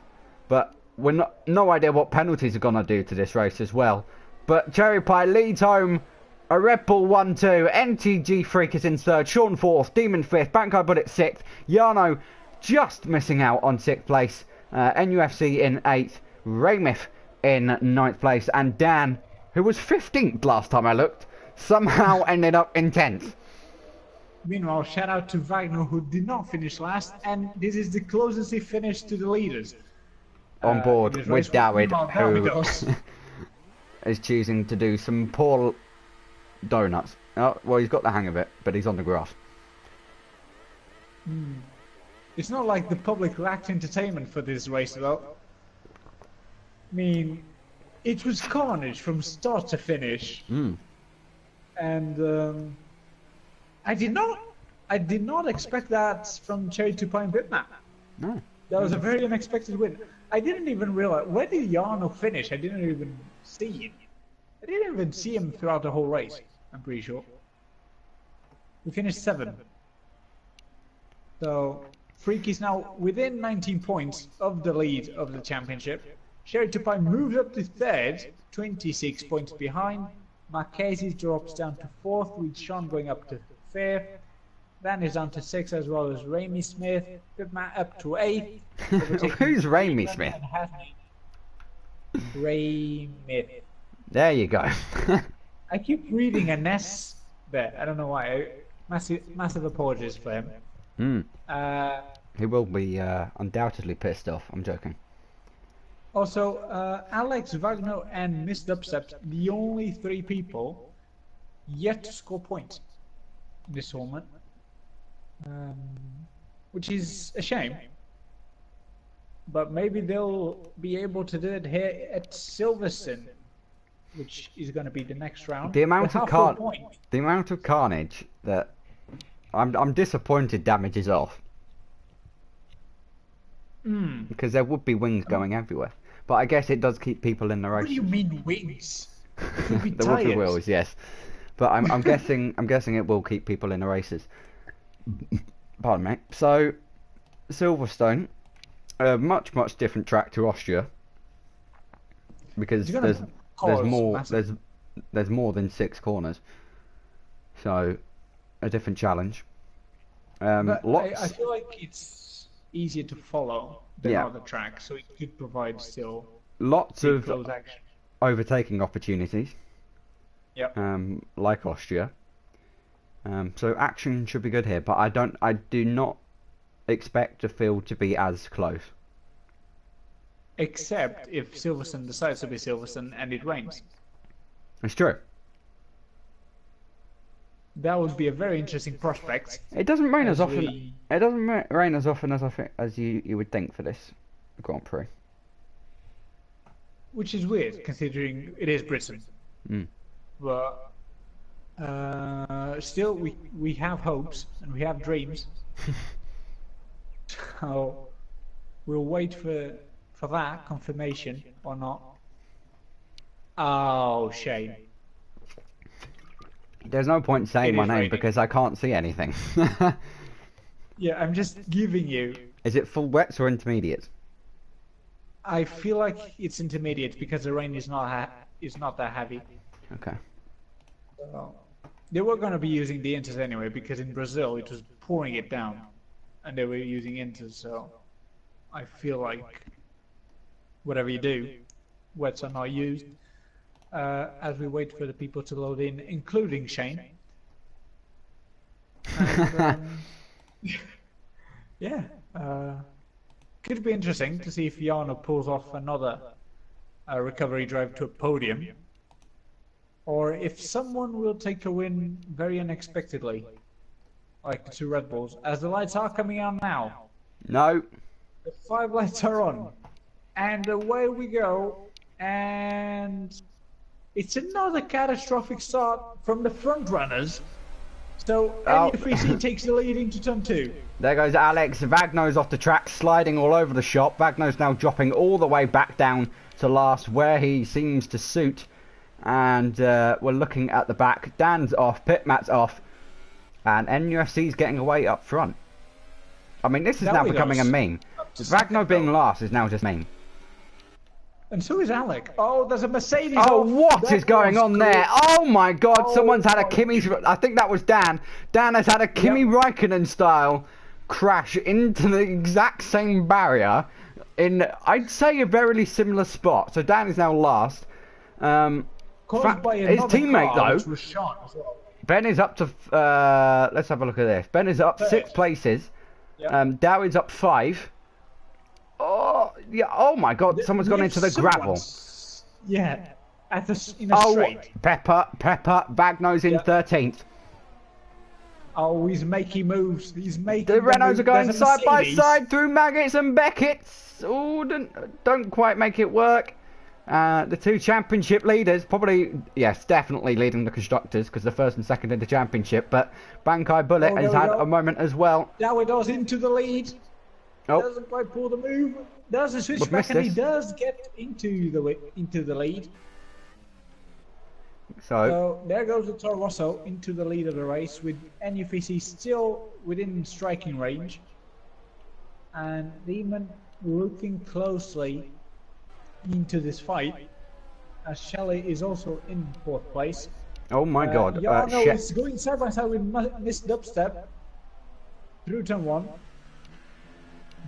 but we're no idea what penalties are going to do to this race as well. But Cherry Pie leads home a Red Bull 1-2. NTG Freak is in 3rd, Sean 4th, Demon 5th, Bankai Bullet 6th, Jarno just missing out on 6th place, NUFC in 8th, Raymith in 9th place, and Dan, who was 15th last time I looked, somehow ended up in 10th. Meanwhile, shout out to Wagner, who did not finish last, and this is the closest he finished to the leaders. On board with Dawid, who is choosing to do some poor donuts. Oh, well, he's got the hang of it, but he's on the grass. It's not like the public lacked entertainment for this race, though. I mean, it was carnage from start to finish, and I did not expect that from Cherry to Pine Bitmap. No, that was a very unexpected win. I didn't even realize where did Jarno finish. I didn't even see him. I didn't even see him throughout the whole race. I'm pretty sure. We finished 7th. So Freak is now within 19 points of the lead of the championship. Cherry to Pine moves up to 3rd, 26 points behind. Marquez drops down to 4th, with Sean going up to 5th. Van is down to 6th, as well as Raimi Smith. Pitman up to 8th. Who's Raimi Smith? Raimi. There you go. I keep reading an S there. I don't know why. massive apologies for him. He will be undoubtedly pissed off. I'm joking. Also, Alex, Wagner, and Miss Dubstep, the only 3 people yet to score points in this tournament, which is a shame. But maybe they'll be able to do it here at Silverstone, which is going to be the next round. The amount of carnage that I'm disappointed Damage is off. Because there would be wings going everywhere. But I guess it does keep people in the race. What do you mean wings? There would be wheels, yes. But I'm guessing it will keep people in the races. Pardon me. So Silverstone, a much different track to Austria. Because there's more than 6 corners. So a different challenge. I feel like it's easier to follow than other tracks, so it could provide still lots of close action. Overtaking opportunities. Yep. Like Austria. So action should be good here, but I do not expect the field to be as close. Except if Silverstone decides to be Silverstone and it rains. It's true. That would be a very interesting prospect. It doesn't rain as often. It doesn't rain as often as you would think for this Grand Prix. Which is weird, considering it is Britain. But still, we have hopes and we have dreams. So we'll wait for that confirmation or not. Oh, shame. There's no point saying my name because I can't see anything. Yeah, I'm just giving you. Is it full wets or intermediate? I feel like it's intermediate because the rain is not that heavy. Okay. So, they were going to be using the inters anyway because in Brazil it was pouring it down, and they were using inters. So I feel like whatever you do, wets are not used. As we wait for the people to load in, including Shane. And, yeah, could be interesting to see if Jarno pulls off another recovery drive to a podium, or if someone will take a win very unexpectedly, like the 2 Red Bulls, as the lights are coming on now. No. The 5 lights are on, and away we go, and it's another catastrophic start from the front runners. So NUFC takes the lead into turn 2. There goes Alex. Vagno's off the track, sliding all over the shop. Vagno's now dropping all the way back down to last, where he seems to suit. And we're looking at the back. Dan's off, Pitmat's off, and NUFC's getting away up front. I mean, this is now becoming a meme. Vagno being last is now just meme. And so is Alec. Oh, there's a Mercedes. Oh, what is going on there? Oh my God! Someone's had a Kimi. I think that was Dan. Dan has had a Kimi Raikkonen style crash into the exact same barrier in, I'd say, a very similar spot. So Dan is now last. His teammate though, Ben is up to. Let's have a look at this. Ben is up 6 places. Dow is up 5. Oh yeah! Oh my God! Someone's gone into the gravel. Yeah, in a straight. Pepper, Bagno's in 13th. Oh, he's making moves. He's making. The Renaults are going side by side through Maggots and Beckett's. Oh, don't quite make it work. The 2 championship leaders, probably, yes, definitely leading the constructors because they're first and second in the championship. But Bankai Bullet has had a moment as well. Now it goes into the lead. Oh. Doesn't quite pull the move. Does a switch back and he does get into the lead. So there goes the Toro Rosso into the lead of the race with NUFC still within striking range. And Demon looking closely into this fight as Shelley is also in 4th place. Oh my God. Jarno is going side by side with Miss Dubstep through turn 1.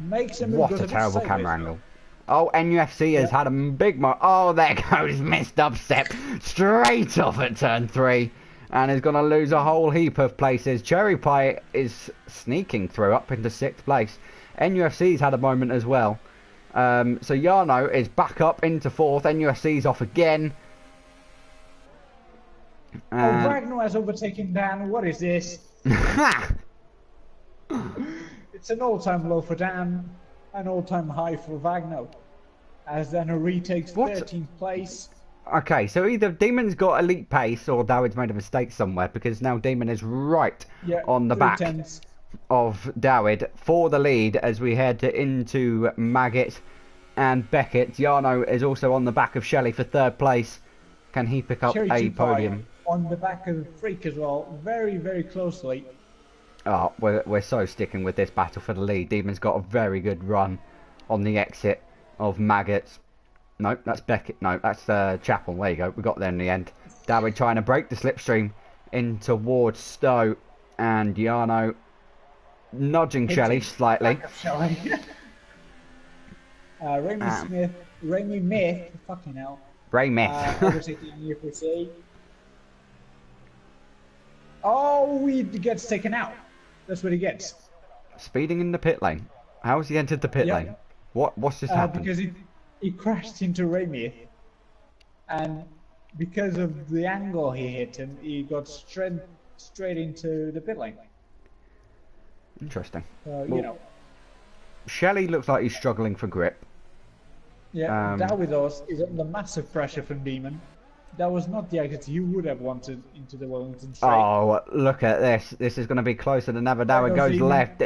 Makes him what a terrible camera angle. Oh, NUFC has had a big Oh, there goes Miss Dubstep straight off at turn 3. and is going to lose a whole heap of places. Cherry Pie is sneaking through up into 6th place. NUFC's had a moment as well. So Yarno is back up into 4th. NUFC's off again. Wagner has overtaken Dan. What is this? It's an all-time low for Dan, an all-time high for Wagner, as Dan retakes 13th place. Okay, so either Demon's got elite pace or David's made a mistake somewhere, because now Demon is right on the back of David for the lead as we head into Maggot and Beckett. Yarno is also on the back of Shelley for 3rd place. Can he pick up a podium? On the back of Freak as well, very, very closely. Oh, we're so sticking with this battle for the lead. Demon's got a very good run on the exit of Maggots. No, that's Beckett. No, that's Chapel. There you go. We got there in the end. David trying to break the slipstream in towards Stowe, and Yarno nudging Shelley slightly. Remy Myth, fucking hell. Ray Myth. Oh, he gets taken out. That's what he gets. Speeding in the pit lane. How has he entered the pit lane? What's just happened? Because he crashed into Remy, and because of the angle he hit him, he got straight into the pit lane. Interesting. You know. Shelley looks like he's struggling for grip. Yeah, Davidos is under massive pressure from Demon. That was not the exit you would have wanted into the Wellington straight. Oh, look at this. This is going to be closer than ever. David goes left.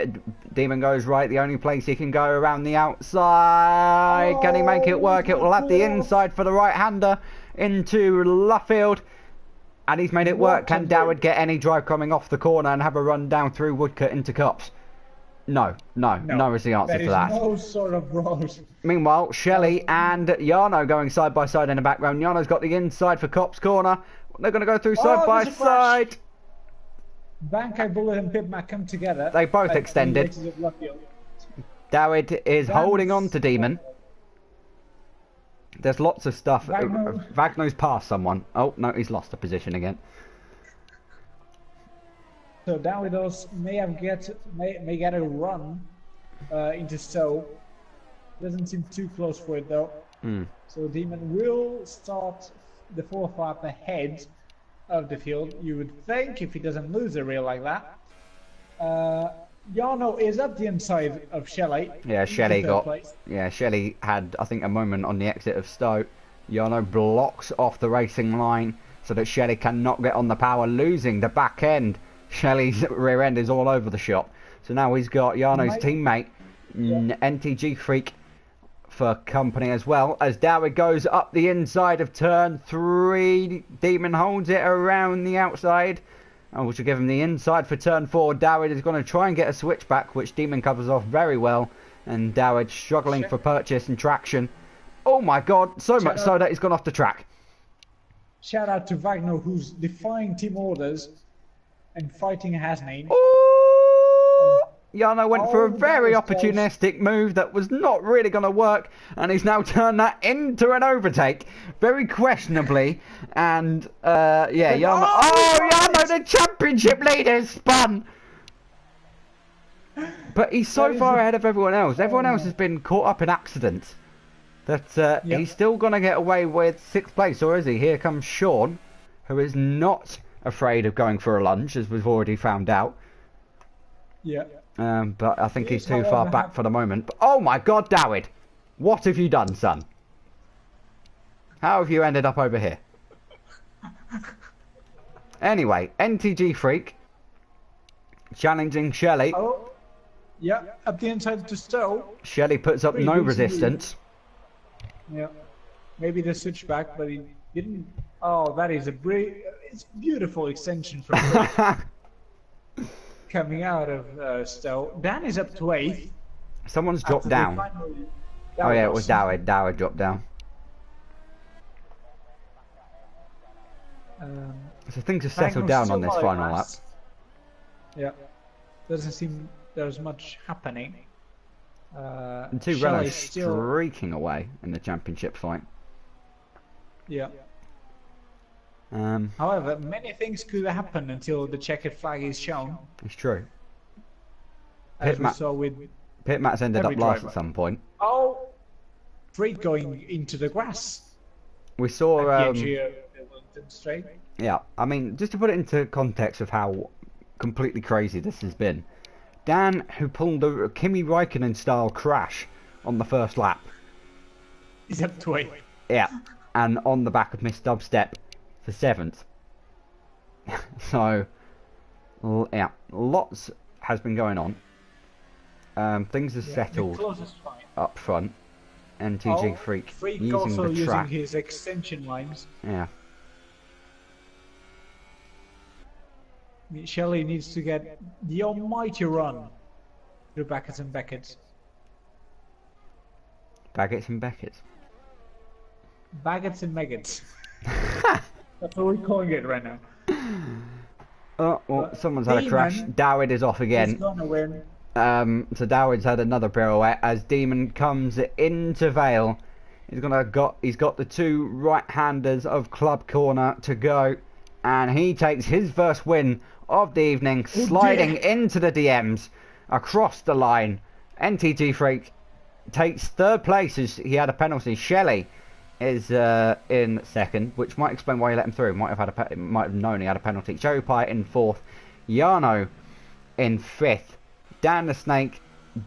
Demon goes right. The only place he can go around the outside. Can he make it work? It will have the inside for the right-hander into Luffield. And he's made it work. Can David get any drive coming off the corner and have a run down through Woodcut into Cups? No is the answer to that. No sort of road. Meanwhile, Shelley and Yarno going side by side in the background. Yarno's got the inside for Cop's corner. They're going to go through side by side. Bankai Bullet and Pipmac come together. They both extended. David is holding on to Demon. There's lots of stuff. Vagno's passed someone. Oh, no, he's lost a position again. So Davidos may get a run into Stowe. Doesn't seem too close for it though. So Demon will start the 4th lap ahead of the field. You would think, if he doesn't lose a reel like that. Yarno is up the inside of Shelley. Yeah, Shelley had, I think, a moment on the exit of Stowe. Yarno blocks off the racing line so that Shelley cannot get on the power, losing the back end. Shelley's rear end is all over the shop. So now he's got Yarno's teammate, NTG Freak, for company as well. As Dowd goes up the inside of turn 3, Demon holds it around the outside. And which will give him the inside for turn 4. Dowd is going to try and get a switchback, which Demon covers off very well. And Dowd struggling for purchase and traction. Oh my god, so much so that he's gone off the track. Shout out to Wagner, who's defying team orders and fighting a has-name. Yarno went for a very opportunistic move that was not really going to work, and he's now turned that into an overtake, very questionably. And Yarno, Yarno, the championship leader, spun. But he's so far ahead of everyone else. Everyone else has been caught up in accidents. That he's still going to get away with 6th place, or is he? Here comes Sean, who is not afraid of going for a lunge, as we've already found out. But I think he's too far back for the moment. But, oh my god, Dowd! What have you done, son? How have you ended up over here? Anyway, NTG Freak challenging Shelley. Oh, yeah, up the inside to Stowe. Shelley puts up no resistance. Yeah, maybe the switchback, but he didn't. Oh, that is it's beautiful extension from coming out of Stowe. Dan is up to 8th. Someone's dropped down. Oh yeah, it was Dowd. Dowd dropped down. So things have settled down on this final lap. Yeah, doesn't seem there's much happening. And 2 Renaults streaking away in the championship fight. Yeah. However, many things could happen until the checkered flag is shown, It's true. as we saw with Pitmat's ended every up last driver. at some point. Oh, Freak going into the grass We saw. at the entry of the Wellington Straight. Yeah, I mean, just to put it into context of how completely crazy this has been, Dan, who pulled a Kimi Raikkonen style crash on the first lap. He's up to 8. Yeah, and on the back of Miss Dubstep for 7th. So, yeah, lots has been going on. Things are settled up front. NTG Freak using also the track. using his extension lines. Yeah. Shelley needs to get the almighty run through Beckett and Beckett. Baggett's and Beckett. Baggett's and Meggetts. That's what we're calling it right now. Oh, well, someone's had a crash. Dowid is off again. He's gonna win. So Dowid's had another pirouette as Demon comes into Vale. He's got the two right-handers of Club Corner to go, and he takes his first win of the evening, sliding into the DMs across the line. NTT Freak takes 3rd place as he had a penalty. Shelley is in 2nd, which might explain why he let him through. Might have known he had a penalty. Joe Pye in 4th. Yarno in 5th. Dan the Snake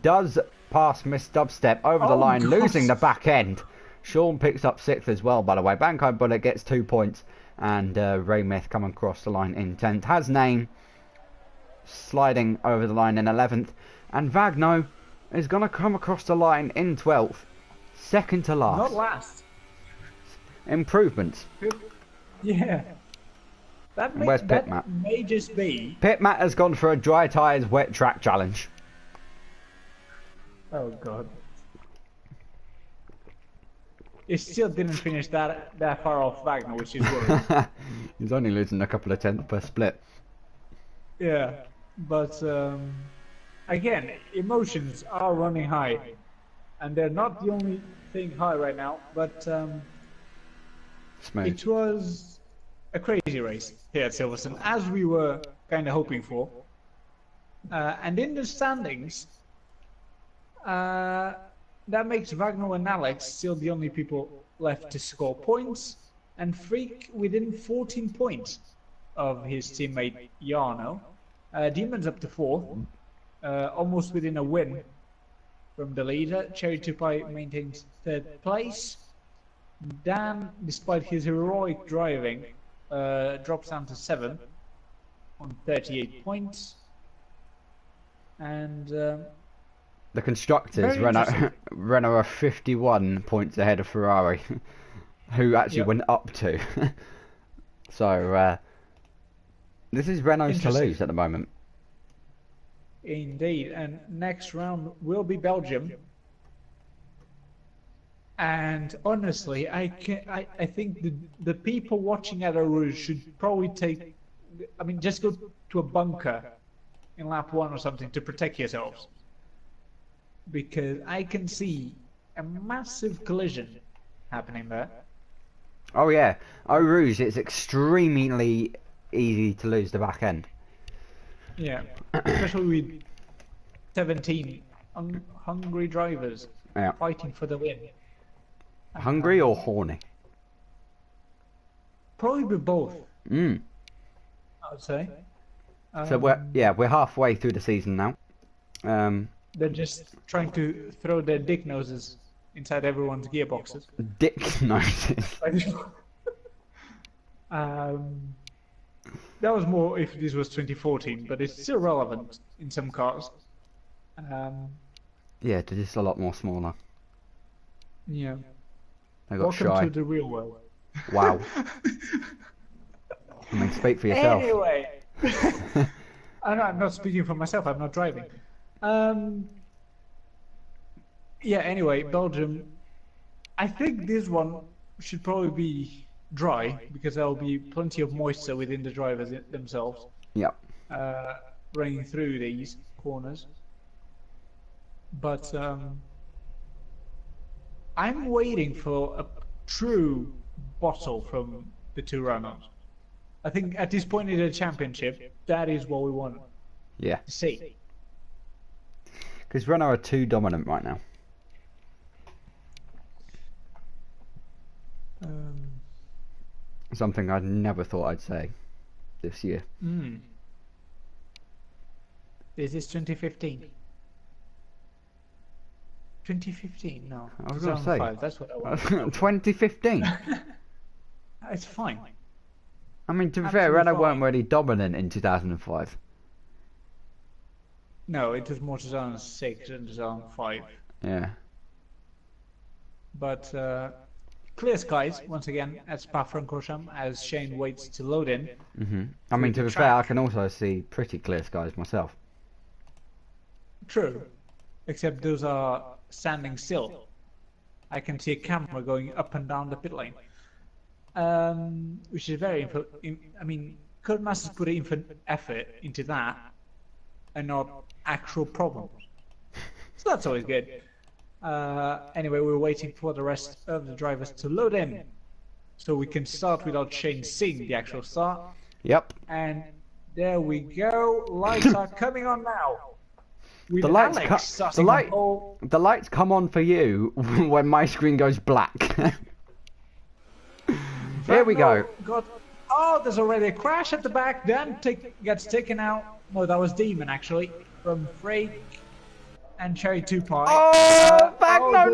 does pass Miss Dubstep over the line, losing the back end. Sean picks up 6th as well, by the way. Bankai Bullet gets 2 points, and Ray Myth coming across the line in 10th. Has Name sliding over the line in 11th, and Vagno is going to come across the line in 12th, second to last. Not last. Improvements. Yeah. Where's Pitmat? May just be. Pitmat has gone for a dry tyres wet track challenge. Oh god. He still didn't finish that far off Wagner, which is worrying. He's only losing a couple of tenths per split. Yeah, but again, emotions are running high, and they're not the only thing high right now. But it was a crazy race here at Silverstone, as we were kind of hoping for. And in the standings, that makes Wagner and Alex still the only people left to score points, and Freak within 14 points of his teammate Jarno. Demon's up to 4th, almost within a win from the leader. Cherry Tupai maintains 3rd place. Dan, despite his heroic driving, drops down to 7th on 38 points. And the constructors, Renault are 51 points ahead of Ferrari, who actually went up to. So, this is Renault's to lose at the moment. Indeed, and next round will be Belgium. And honestly, I think the people watching at Rouge should probably just go to a bunker in lap 1 or something to protect yourselves. Because I can see a massive collision happening there. Oh yeah, Eau Rouge, it's extremely easy to lose the back end. Yeah, especially with 17 hungry drivers fighting for the win. Hungry or horny? Probably both. I would say. So we're halfway through the season now. They're just trying to throw their dick noses inside everyone's gearboxes. Dick noses. That was more if this was 2014, but it's still relevant in some cars. Yeah, they're just a lot more smaller. Yeah. They got Welcome shy. to the real world. Wow. I mean, speak for yourself. Anyway. I'm not speaking for myself, I'm not driving. Yeah, anyway, Belgium. I think this one should probably be dry, because there will be plenty of moisture within the drivers themselves. Yep. Running through these corners. But I'm waiting for a true bottle from the two runners. I think at this point in the championship, that is what we want Yeah. to see. Because Renault are too dominant right now. Something I never thought I'd say this year. Is this 2015? 2015? No. I was going to say. That's what I want. 2015. It's fine. I mean, to be fair, Renault weren't really dominant in 2005. No, it was more 2006 and 2005. Yeah. But clear skies once again at Spa-Francorchamps as Shane waits to load in. I mean, to be fair, I can also see pretty clear skies myself. True, except those are standing still. I can see a camera going up and down the pit lane, which is very. I mean, Codemasters put infinite effort into that, and not actual problems. So that's always good. Anyway, we're waiting for the rest of the drivers to load in, so we can start without Shane seeing the actual start. Yep. And there we go. Lights are coming on now. The lights come on for you when my screen goes black. Here we go. Oh, there's already a crash at the back. Then gets taken out. No, that was Demon actually from Frake and Cherry 2 Pie. Oh, Bagno,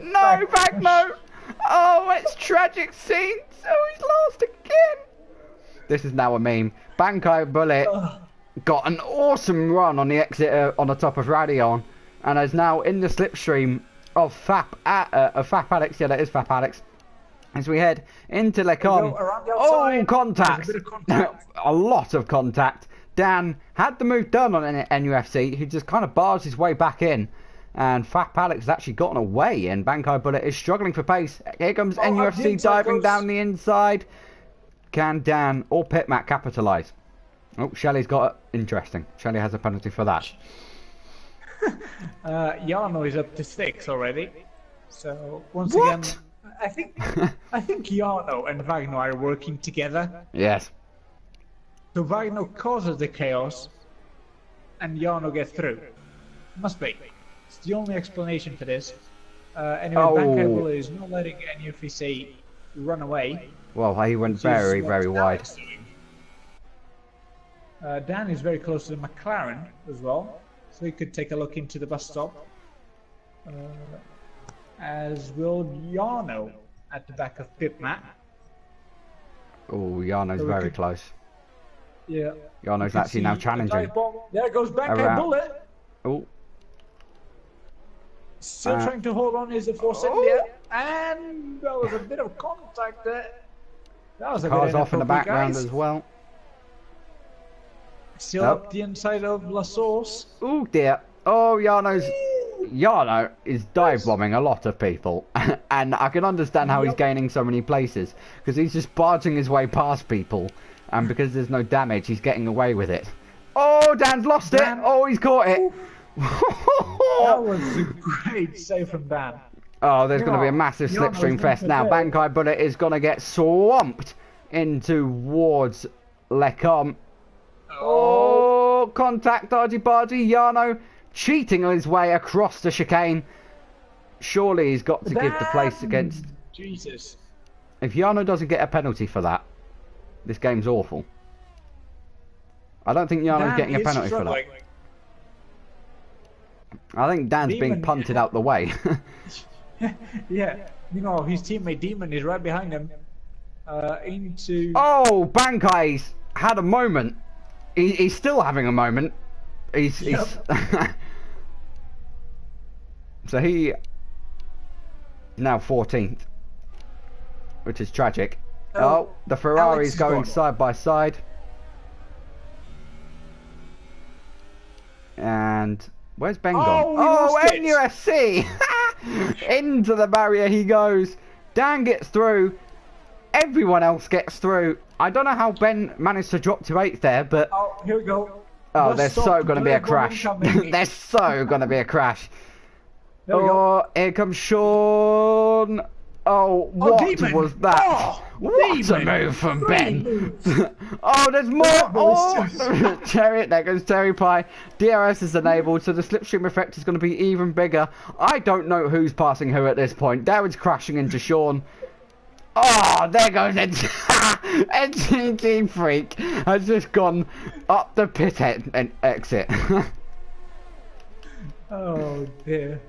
no, Bagno. Oh, it's tragic scenes. Oh, he's lost again. This is now a meme. Bankai Bullet got an awesome run on the exit on the top of Radion, and is now in the slipstream of FAP Alex. Yeah, that is FAP Alex. As we head into Lecom. Oh, contact! A lot of contact. Dan had the move done on NUFC. He just kind of bars his way back in, and FAP Alex has actually gotten away, and Bankai Bullet is struggling for pace. Here comes NUFC diving down the inside. Can Dan or Pitmat capitalise? Oh, Shelley's got it. Interesting. Shelley has a penalty for that. Jarno is up to 6 already. So once again, I think Jarno and Wagner are working together. Yes. So Wagner causes the chaos, and Jarno gets through. Must be. It's the only explanation for this. Anyway, Bankai Bullet is not letting NUFC run away. Well, he went very, very wide. Dan is very close to the McLaren as well, so he could take a look into the bus stop. As will Jarno at the back of Pitmat. Oh, Jarno's very close. Yeah. Jarno's actually now challenging. There goes Bankai Bullet. Oh. Still trying to hold on his force India, and there was a bit of contact there. That was a Car's bit off in the background as well. Still up the inside of La Source. Oh dear. Oh, Jarno is dive bombing a lot of people, and I can understand how he's gaining so many places, because he's just barging his way past people, and because there's no damage, he's getting away with it. Oh, Dan's lost it. Oh, he's caught it. That was a great save from Dan. Oh, there's going to be a massive slipstream fest now. Bankai Bullet is going to get swamped in towards Lecom. Oh, contact, argy bargy. Jarno cheating his way across the chicane. Surely he's got to give the place against... Jesus. If Jarno doesn't get a penalty for that, this game's awful. I don't think Jarno's getting a penalty for that. I think Dan's being punted out the way. Yeah, you know, his teammate Demon is right behind him. Into... Oh, Bankai's had a moment. He's still having a moment. He's so he now 14th, which is tragic. Oh, the Ferrari's going side by side, and where's Ben gone? Oh, NUFC into the barrier he goes. Dan gets through. Everyone else gets through. I don't know how Ben managed to drop to 8th there, but... Oh, here we go. Oh, there's so going to be a crash. There's so going to be a crash. Oh, here comes Sean. Oh, what Demon. was that? Oh, what Demon. a move from 3 Ben. moves. Oh, there's more. Red Bull is Oh, so Chariot, there goes Cherry Pie. DRS is enabled, so the slipstream effect is going to be even bigger. I don't know who's passing who at this point. Darren's crashing into Sean. Oh, there goes NCG Freak has just gone up the pit exit. Oh dear.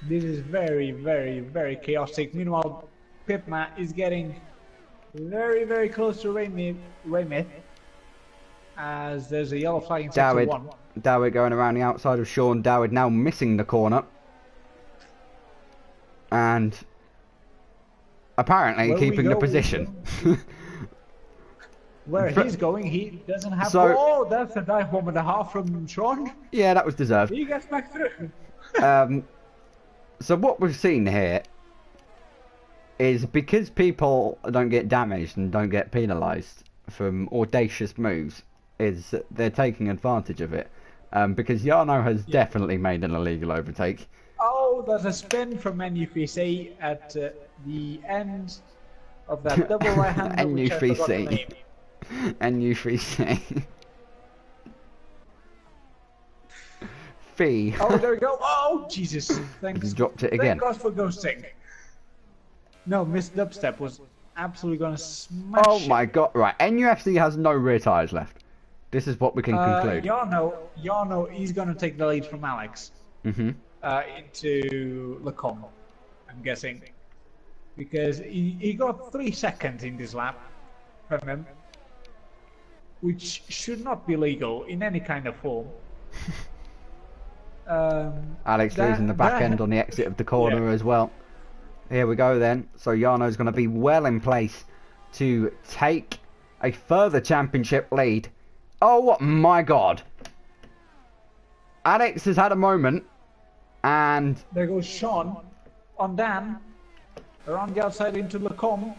This is very, very, very chaotic. Meanwhile, Pipma is getting very, very close to Raymith, as there's a yellow flag in sector 1. Dawid going around the outside of Sean. Dawid now missing the corner. And apparently keeping the position. Where he's going, he doesn't have... So, oh, that's a dive bomb and a half from Sean. Yeah, that was deserved. He gets back through. So what we've seen here is because people don't get damaged and don't get penalised from audacious moves, is they're taking advantage of it. Because Jarno has definitely made an illegal overtake. Oh, there's a spin from NUFC at the end of that double right-hander, which I forgot the name. NUFC. Fee. Oh, there we go. Oh, Jesus. Thanks. He's dropped it again. Thank God for ghosting. No, Miss Dubstep was absolutely going to smash Oh my God. Right, NUFC has no rear tyres left. This is what we can conclude. Jarno, he's going to take the lead from Alex into Lecom, I'm guessing. Because he got 3 seconds in this lap from him, which should not be legal in any kind of form. Alex losing the back end on the exit of the corner as well. Here we go then. So Jarno's going to be well in place to take a further championship lead. Oh my God. Alex has had a moment and... There goes Sean on Dan. Around the outside into Lecom.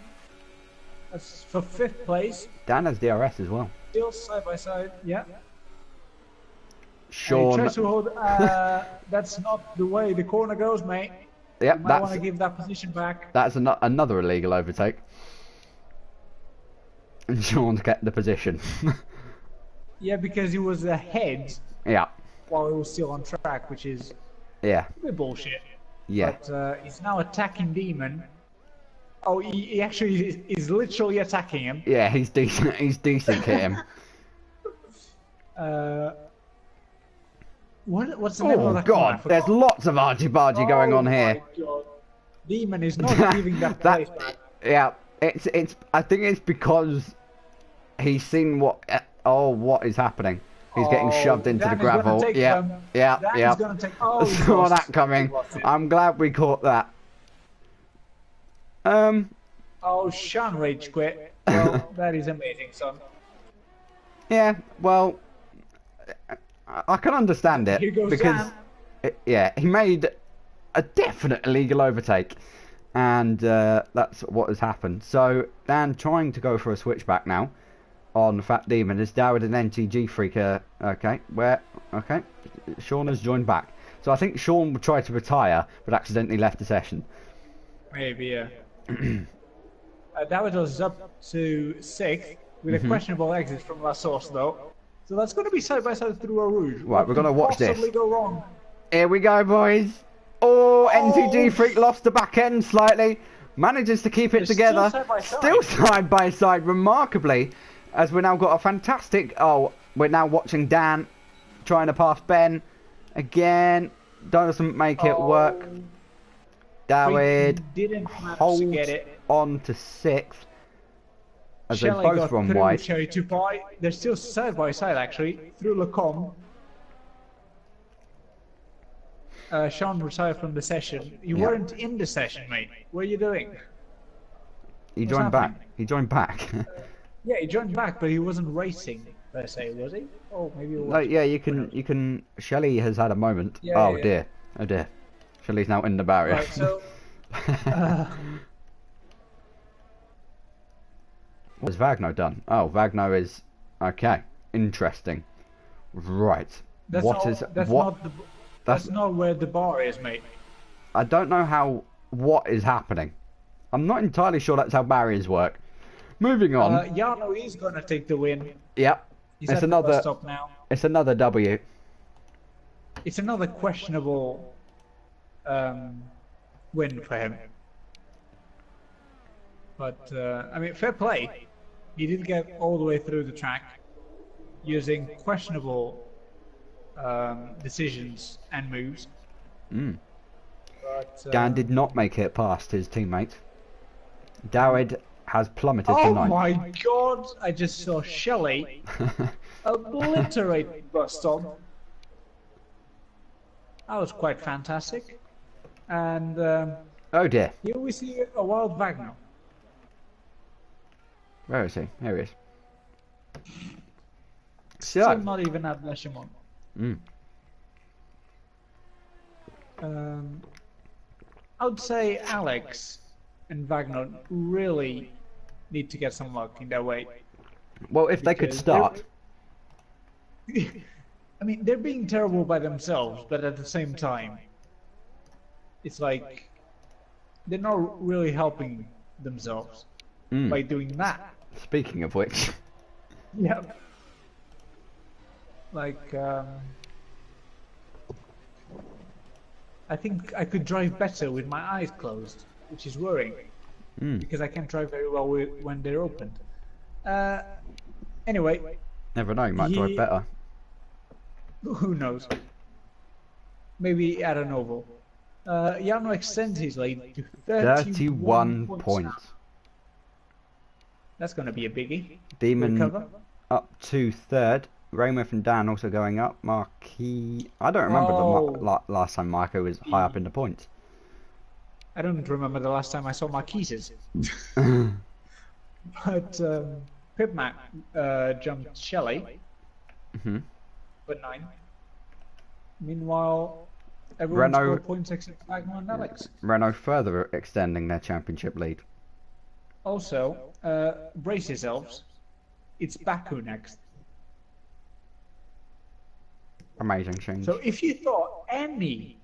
That's for 5th place. Dan has DRS as well. Still side by side, yeah. Sean. Hey, tries to hold, that's not the way the corner goes, mate. Yep, you might want to give that position back. That's another illegal overtake. And Sean's kept the position. Yeah, because he was ahead. Yeah. While he was still on track, which is a bit bullshit. Yeah. But he's now attacking Demon. Oh, he actually is literally attacking him. Yeah, he's decent. He's decent to him. What's the name of that? Oh God, there's lots of argy-bargy going on here. God. Demon is not giving that place back. Yeah, it's. I think it's because he's seen what is happening. He's getting shoved into the gravel. Yeah. Saw that coming. I'm glad we caught that. Oh, Sean rage quit. Well, that is amazing, son. Yeah, well, I can understand it because, he made a definite illegal overtake, and that's what has happened. So Dan trying to go for a switchback now on Fat Demon is Dawid and NTG Freak. Okay, Sean has joined back. So I think Sean would try to retire, but accidentally left the session. Maybe, yeah. Dawid was up to 6th with a questionable exit from La Source, though. So that's going to be side by side through a Rouge. Right, we're going to watch this. Go wrong? Here we go, boys. Oh, NTG Freak lost the back end slightly. Manages to keep it together. Still side by side, remarkably. As we've now got a fantastic... Oh, we're now watching Dan trying to pass Ben. Again, doesn't make it work. Dawid holds on to 6th. As they both run wide. They're still side by side, actually, through Lecom. Sean retired from the session. You weren't in the session, mate. What are you doing? He joined back. He joined back. Yeah, he joined back, but he wasn't racing per se, was he? Oh, maybe it was. No, yeah, you can. Shelley has had a moment. Yeah, dear. Oh dear. Shelley's now in the barrier. Right, so. What's Vagno done? Oh, Vagno is okay. Interesting. Right. That's not where the bar is, mate. I don't know how What is happening? I'm not entirely sure that's how barriers work. Moving on. Jarno is gonna take the win. Yep. He's at the bus stop now. It's another W. It's another questionable win for him. But I mean, fair play. He did get all the way through the track using questionable decisions and moves. But, Dan did not make it past his teammate. Dawid has plummeted to ninth. Oh my god! I just saw Shelley obliterate the bus stop. That was quite fantastic. And oh dear. here we see a wild Wagner. Where is he? Here he is. Still not even at Leschemont. I would say Alex and Wagner really need to get some luck in their way. Well, if they could start. I mean, they're being terrible by themselves, but at the same time, it's like they're not really helping themselves by doing that. Speaking of which. Yeah. Like, I think I could drive better with my eyes closed, which is worrying. Because I can't drive very well when they're opened. Anyway. Never know, you might drive better. Who knows? Maybe at an oval. Jarno extends his lead to 31 points. That's going to be a biggie. Demon up to third. Raymond and Dan also going up. Marquis. I don't remember the last time Marco was high up in the points. I don't remember the last time I saw Marquises. But Pipmac jumped Shelley. But 9. Meanwhile, everyone scored points except Wagner and Alex. Renault further extending their championship lead. Also, brace yourselves. It's Baku next. Amazing change. So if you thought any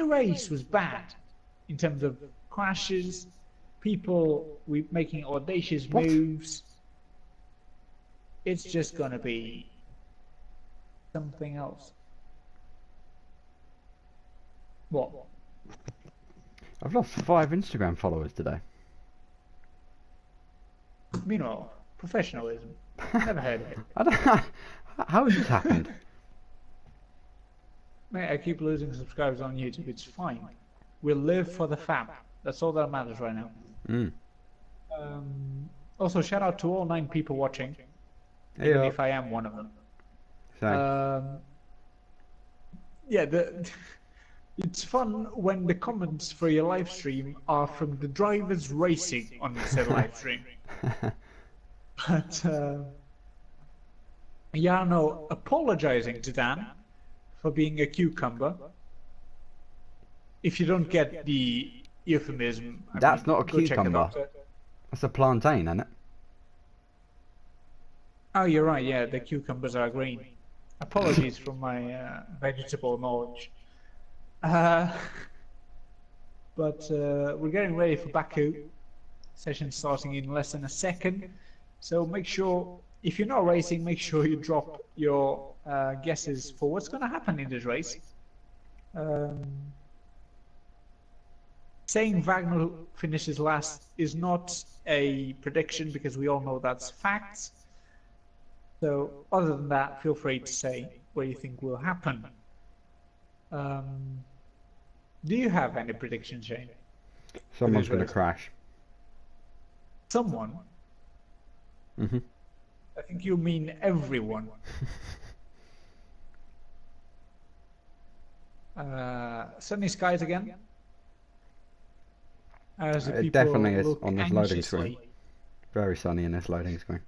race was bad in terms of crashes, people making audacious moves, it's just gonna be something else. What? I've lost 5 Instagram followers today. Meanwhile, professionalism. Never heard of it. I don't know. How has this happened? Mate, I keep losing subscribers on YouTube. It's fine. We'll live for the FAP. That's all that matters right now. Also, shout out to all 9 people watching. Even if I am one of them. Yeah, it's fun when the comments for your live stream are from the drivers racing on said live stream. But Jarno apologizing to Dan for being a cucumber. If you don't get the euphemism, that's not a cucumber. That's a plantain, isn't it? Oh, you're right. Yeah, the cucumbers are green. Apologies for my vegetable knowledge. But we're getting ready for Baku. Session starting in less than a second. So make sure, if you're not racing, make sure you drop your guesses for what's going to happen in this race. Saying Wagner finishes last is not a prediction because we all know that's facts. So other than that, feel free to say what you think will happen. Do you have any predictions, Shane? Someone's going to crash. Someone? I think you mean everyone. Sunny skies again. As it definitely is on this loading screen. Very sunny in this loading screen.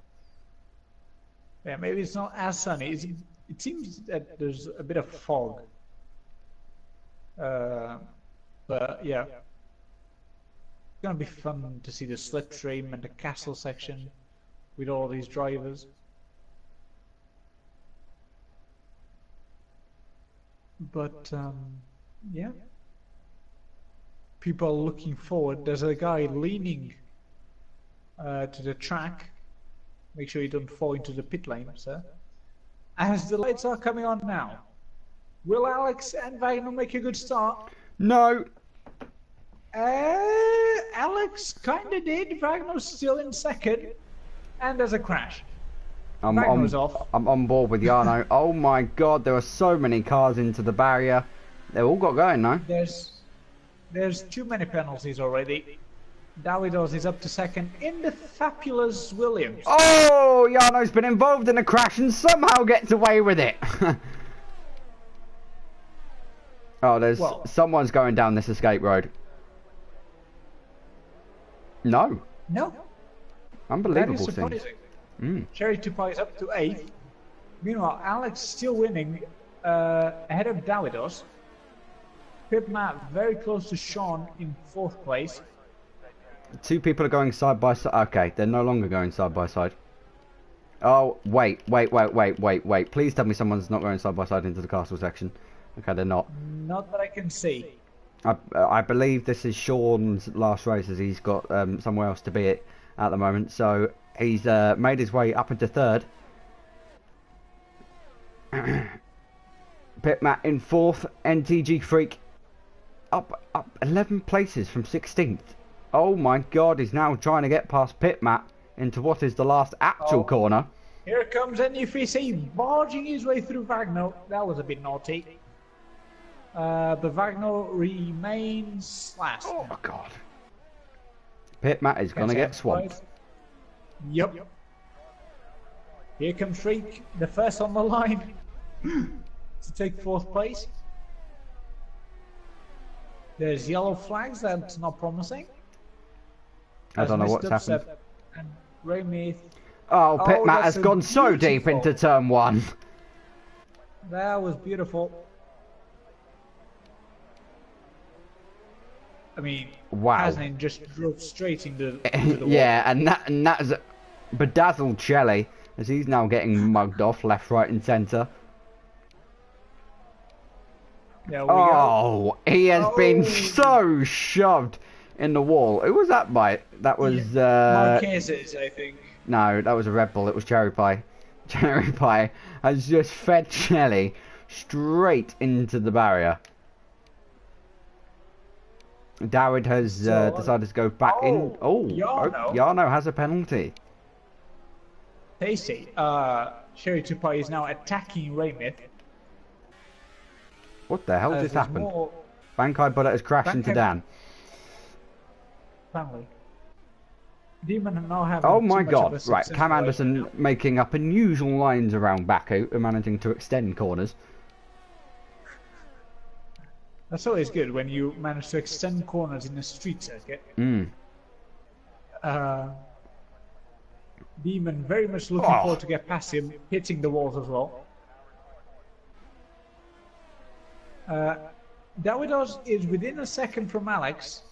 Yeah, maybe it's not as sunny. It seems that there's a bit of fog. But yeah, it's gonna be fun to see the slipstream and the castle section with all these drivers. But yeah, people are looking forward, there's a guy leaning to the track. Make sure you don't fall into the pit lane, sir. As the lights are coming on now, will Alex and Wagner make a good start? No. Alex kinda did. Wagner's still in second, and there's a crash. Wagner's off. I'm on board with Jarno. Oh my god, there are so many cars into the barrier. They've all got going now. There's too many penalties already. Davidos is up to second in the fabulous Williams. Oh, Jarno's been involved in a crash and somehow gets away with it. Oh, someone's going down this escape road. No. No. Unbelievable that is surprising. Cherry Tupai is up to 8th. Meanwhile, Alex still winning ahead of Davidos. Pip Matt very close to Sean in 4th place. 2 people are going side by side. Okay, they're no longer going side by side. Oh, wait. Please tell me someone's not going side by side into the castle section. Okay, they're not. Not that I can see. I believe this is Sean's last race, as he's got somewhere else to be at the moment. So he's made his way up into 3rd. Pit Matt in 4th. NTG Freak up 11 places from 16th. Oh my god, he's now trying to get past Pit Matt into what is the last actual corner. Here comes NUFC barging his way through Wagner. That was a bit naughty. But Wagner remains last. Oh my god. Pit Matt is going to get swamped. Yep. Here comes Freak, the first on the line to take 4th place. There's yellow flags, that's not promising. I don't know what's happened. And Raymith. Oh, Pit Matt has gone so deep into turn 1. That was beautiful. I mean, wow. Hasnin just drove straight into the wall. Yeah, and that's bedazzled Shelley, as he's now getting mugged off left, right and centre. Oh, he has been so shoved in the wall. Who was that by? That was Marquez's, I think. No, that was a Red Bull. It was Cherry Pie. Cherry Pie has just fed Shelley straight into the barrier. Dawid has decided to go back in. Oh, Jarno has a penalty. Tasty. Cherry Tupai is now attacking Raymith. What the hell just happened? Bankai Bullet has crashed into Dan. Family. Demon now having oh my god, right, Cam Anderson making up unusual lines around Baku and managing to extend corners. That's always good when you manage to extend corners in a street circuit. Demon very much looking forward to get past him, hitting the walls as well. Davidos is within a second from Alex,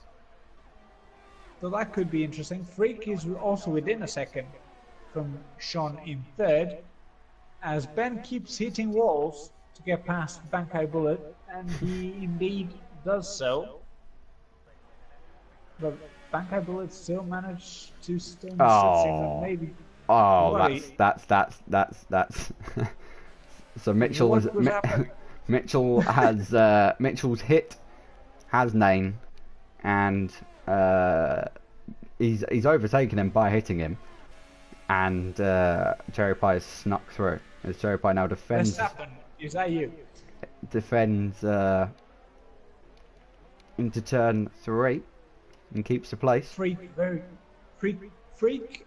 so that could be interesting. Freak is also within a second from Sean in 3rd, as Ben keeps hitting walls to get past Bankai Bullet, and he indeed does so. But Bankai Bullet still managed to stay in the maybe. Oh, that's. So Mitchell is. Mitchell has Mitchell's hit has name, and he's overtaken him by hitting him, and Cherry Pie has snuck through. As Cherry Pie now defends. Is that you? Defends into turn 3 and keeps the place. Freak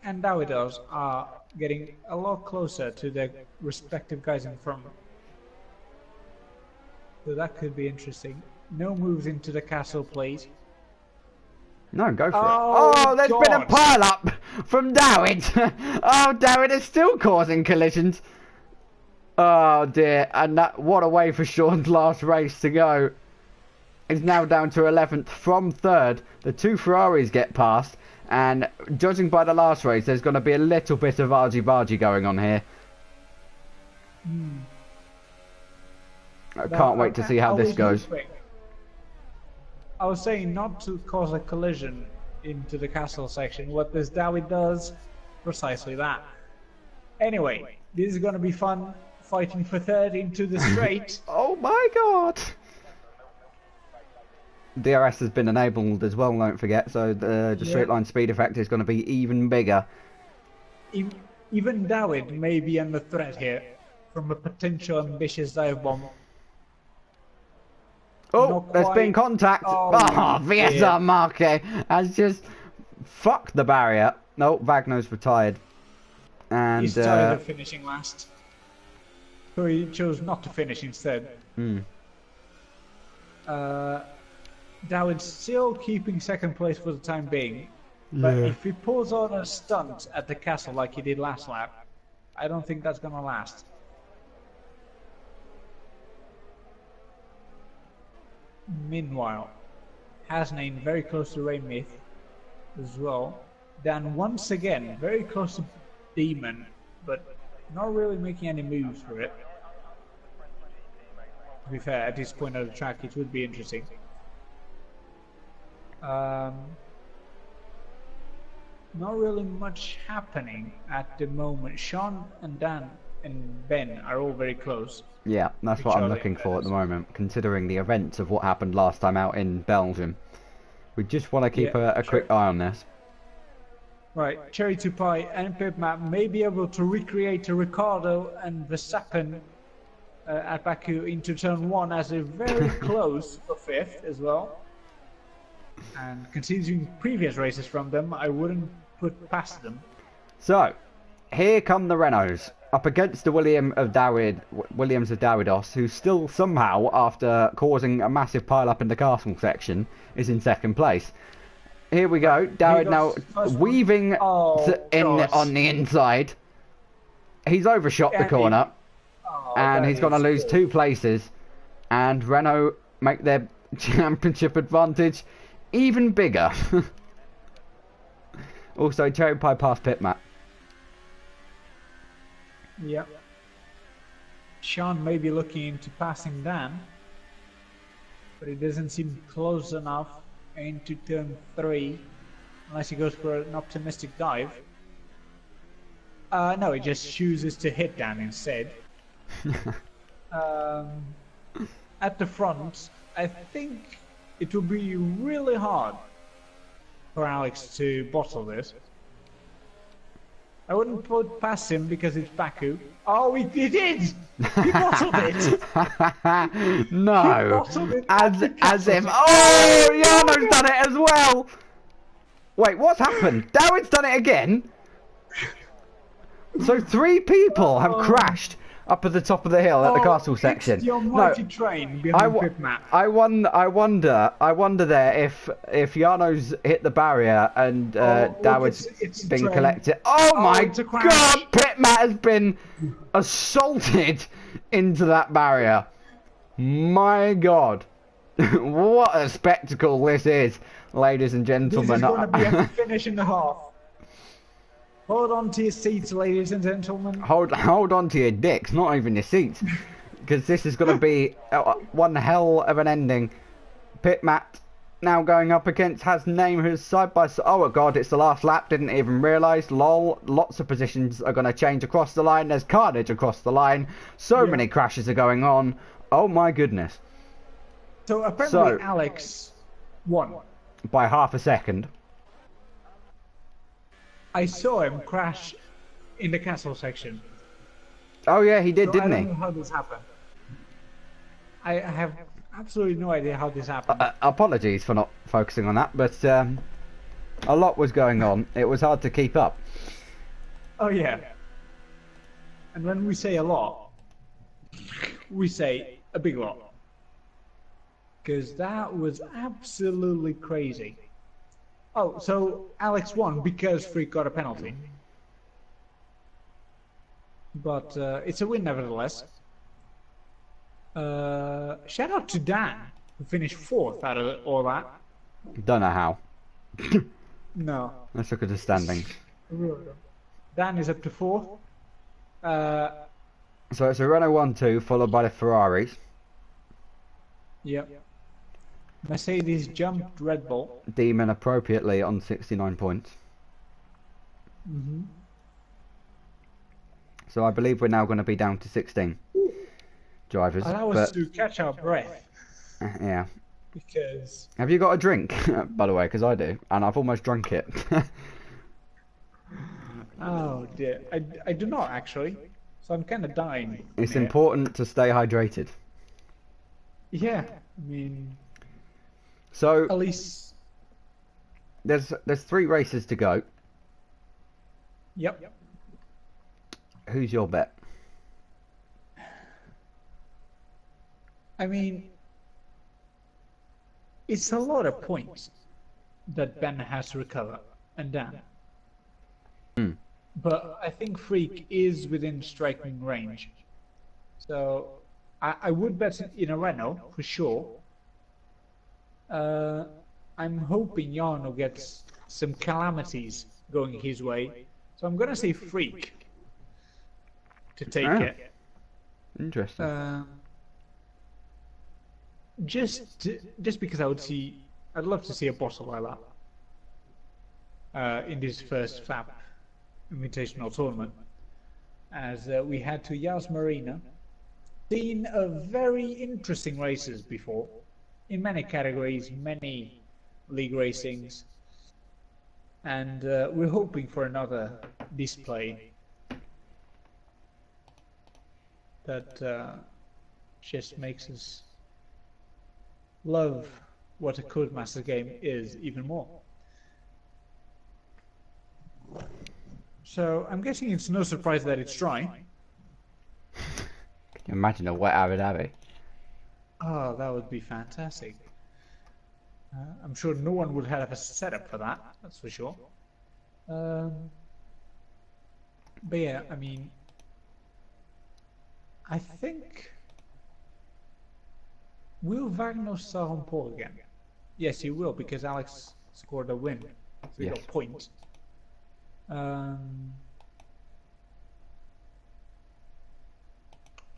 and Davidos are getting a lot closer to their respective guys in front. So that could be interesting. No moves into the castle, please. No, go for it. Oh, there's been a pile-up from Dawid. Oh, Dawid is still causing collisions. Oh, dear. And that, what a way for Sean's last race to go. He's now down to 11th from 3rd. The 2 Ferraris get past. And judging by the last race, there's going to be a little bit of argy-bargy going on here. I can't wait to see how this goes. I was saying not to cause a collision into the castle section. What this Dowie does, precisely that. Anyway, this is gonna be fun. Fighting for third into the straight. Oh my god! DRS has been enabled as well, don't forget, so the straight line speed effect is going to be even bigger. Even Dawid may be under threat here from a potential ambitious dive bomb. Oh, there's been contact. Oh, VSR Marque has just fucked the barrier. No, Wagner's retired. And he's tired of finishing last. So he chose not to finish instead. Dawid's still keeping second place for the time being. But if he pulls on a stunt at the castle like he did last lap, I don't think that's gonna last. Meanwhile, Hasnain very close to Rainmyth as well. Dan once again very close to Demon, but not really making any moves for it. To be fair, at this point of the track, it would be interesting. Not really much happening at the moment. Sean and Dan and Ben are all very close. Yeah, that's what I'm looking for at the moment, considering the events of what happened last time out in Belgium. We just want to keep a quick eye on this. Right, Cherry to Pie and Pipmap may be able to recreate Ricardo and Verstappen at Baku into turn 1 as they're very close for 5th as well. And considering previous races from them, I wouldn't put past them. So, here come the Renaults up against the Williams of Davidos, who still somehow, after causing a massive pile-up in the castle section, is in second place. Here we go. Dawid now weaving on the inside. He's overshot the corner. And he's going to lose 2 places. And Renault make their championship advantage even bigger. Also, Cherry Pie past Pitmat. Yep. Sean may be looking into passing Dan, but it doesn't seem close enough into turn 3, unless he goes for an optimistic dive. No, he just chooses to hit Dan instead. At the front, I think it will be really hard for Alex to bottle this. I wouldn't put past him because it's Baku. Oh, he did! He bottled it! No! As if... Oh! Jarno's done it as well! Wait, what's happened? Dawid's done it again? So 3 people have crashed up at the top of the hill at the castle section. Your mighty train behind Pipmap. I wonder there if Jarno's hit the barrier and Dawid's been collected. Oh my god! Pipmap has been assaulted into that barrier. My god. What a spectacle this is, ladies and gentlemen. This is going to be a finish in the half. Hold on to your seats, ladies and gentlemen. Hold on to your dicks, not even your seats. Because this is going to be one hell of an ending. Pitmat now going up against Hasnain, who's side by side. Oh god, it's the last lap, didn't even realise. Lol, lots of positions are going to change across the line. There's carnage across the line. So many crashes are going on. Oh my goodness. So apparently Alex won. By half a second. I saw him crash in the castle section. Oh yeah, he did, didn't he? I don't know how this happened. I have absolutely no idea how this happened. Apologies for not focusing on that, but a lot was going on. It was hard to keep up. Oh yeah. And when we say a lot, we say a big lot. Because that was absolutely crazy. Oh, so Alex won because Freak got a penalty. But it's a win nevertheless. Shout out to Dan, who finished 4th out of all that. Don't know how. No. Let's look at the standings. Dan is up to 4th. So it's a Renault 1-2 followed by the Ferraris. Yep. Mercedes jumped Red Bull. Demon appropriately on 69 points. Mm-hmm. So I believe we're now going to be down to 16 drivers. Allow us to catch our breath. Yeah. Because... Have you got a drink, by the way? Because I do, and I've almost drunk it. Oh dear, I do not actually. So I'm kind of dying. It's important to stay hydrated. Yeah, I mean... So... At least... There's 3 races to go. Yep. Who's your bet? I mean... It's a lot of points that Ben has to recover, and Dan. But I think Freak is within striking range. So I would bet in a Renault, for sure. I'm hoping Jarno gets some calamities going his way. So I'm going to say Freak to take it. Interesting. Just because I'd love to see a bottle like that in this first FAP Invitational tournament, as we had to Yas Marina. Seen very interesting races before, in many categories, many league racings, and we're hoping for another display that just makes us love what a Codemaster game is even more. So I'm guessing it's no surprise that it's dry. Can you imagine a wet Abu Dhabi? Oh, that would be fantastic. I'm sure no one would have a setup for that, that's for sure. But yeah, I mean, I think... Will Wagner start on pole again? Yes, he will, because Alex scored a win. So he got a point.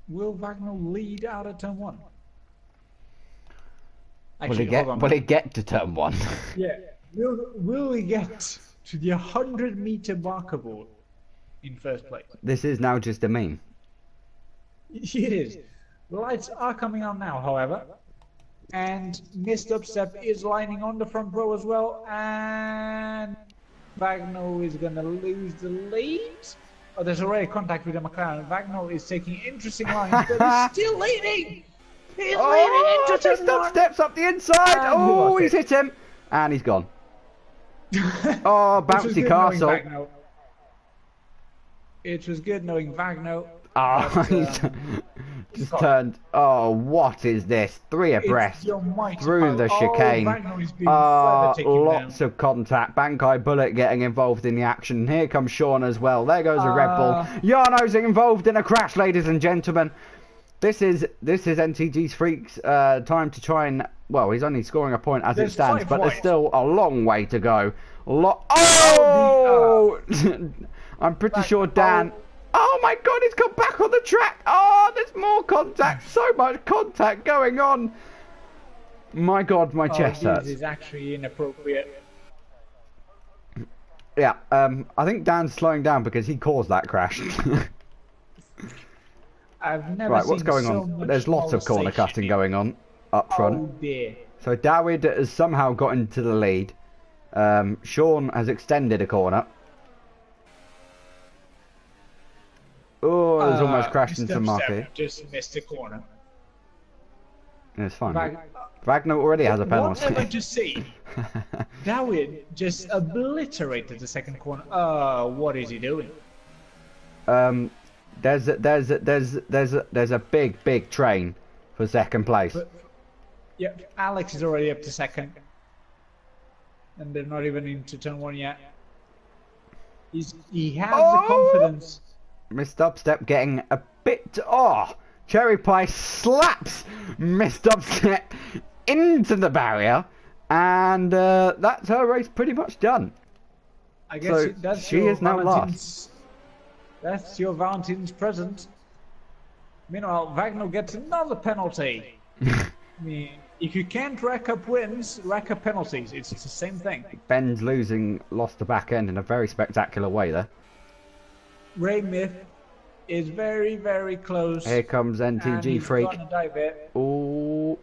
Will Wagner lead out of turn 1? Actually, will he get to turn 1? Yeah. Will he get to the 100-meter marker board in first place? This is now just a meme. It is. The lights are coming on now, however. And Missed Upstep is lining on the front row as well. And Wagner is going to lose the lead. Oh, there's already contact with the McLaren. Wagner is taking interesting lines, but he's still leading. He's leading into Missed Upstep's up the inside. Oh, he's hit him. And he's gone. Oh, bouncy castle. It was good knowing Wagner. Oh, he's just turned. Oh, what is this? 3 abreast through the chicane. Lots of contact. Bankai Bullet getting involved in the action. Here comes Sean as well. There goes a Red Bull. Jarno's involved in a crash, ladies and gentlemen. This is NTG's Freak's time to try and... Well, he's only scoring a point as it stands, but there's still a long way to go. Oh! I'm pretty sure Dan... Oh my god, he's come back on the track! Oh, there's more contact! So much contact going on! My god, my chest hurts. This is actually inappropriate. Yeah, I think Dan's slowing down because he caused that crash. I've never right, seen what's going so on? much There's lots of corner cutting going on up front. Oh dear. So Dawid has somehow got into the lead. Sean has extended a corner. Oh, there's almost crashed into Marky. Just missed a corner. It's fine. Wagner already has a penalty. What have I just seen? Dawid just obliterated the second corner. What is he doing? There's a big train for second place. Yeah, Alex is already up to second, and they're not even into turn 1 yet. He has the confidence. Missed Upstep getting a bit... Oh! Cherry Pie slaps Missed Upstep into the barrier. And that's her race pretty much done. I guess so that's she is now last. That's your Valentine's present. Meanwhile, Wagner gets another penalty. I mean, If you can't rack up wins, rack up penalties. It's the same thing. Ben's lost the back end in a very spectacular way there. Ray Myth is very, very close. Here comes NTG Freak. Oh,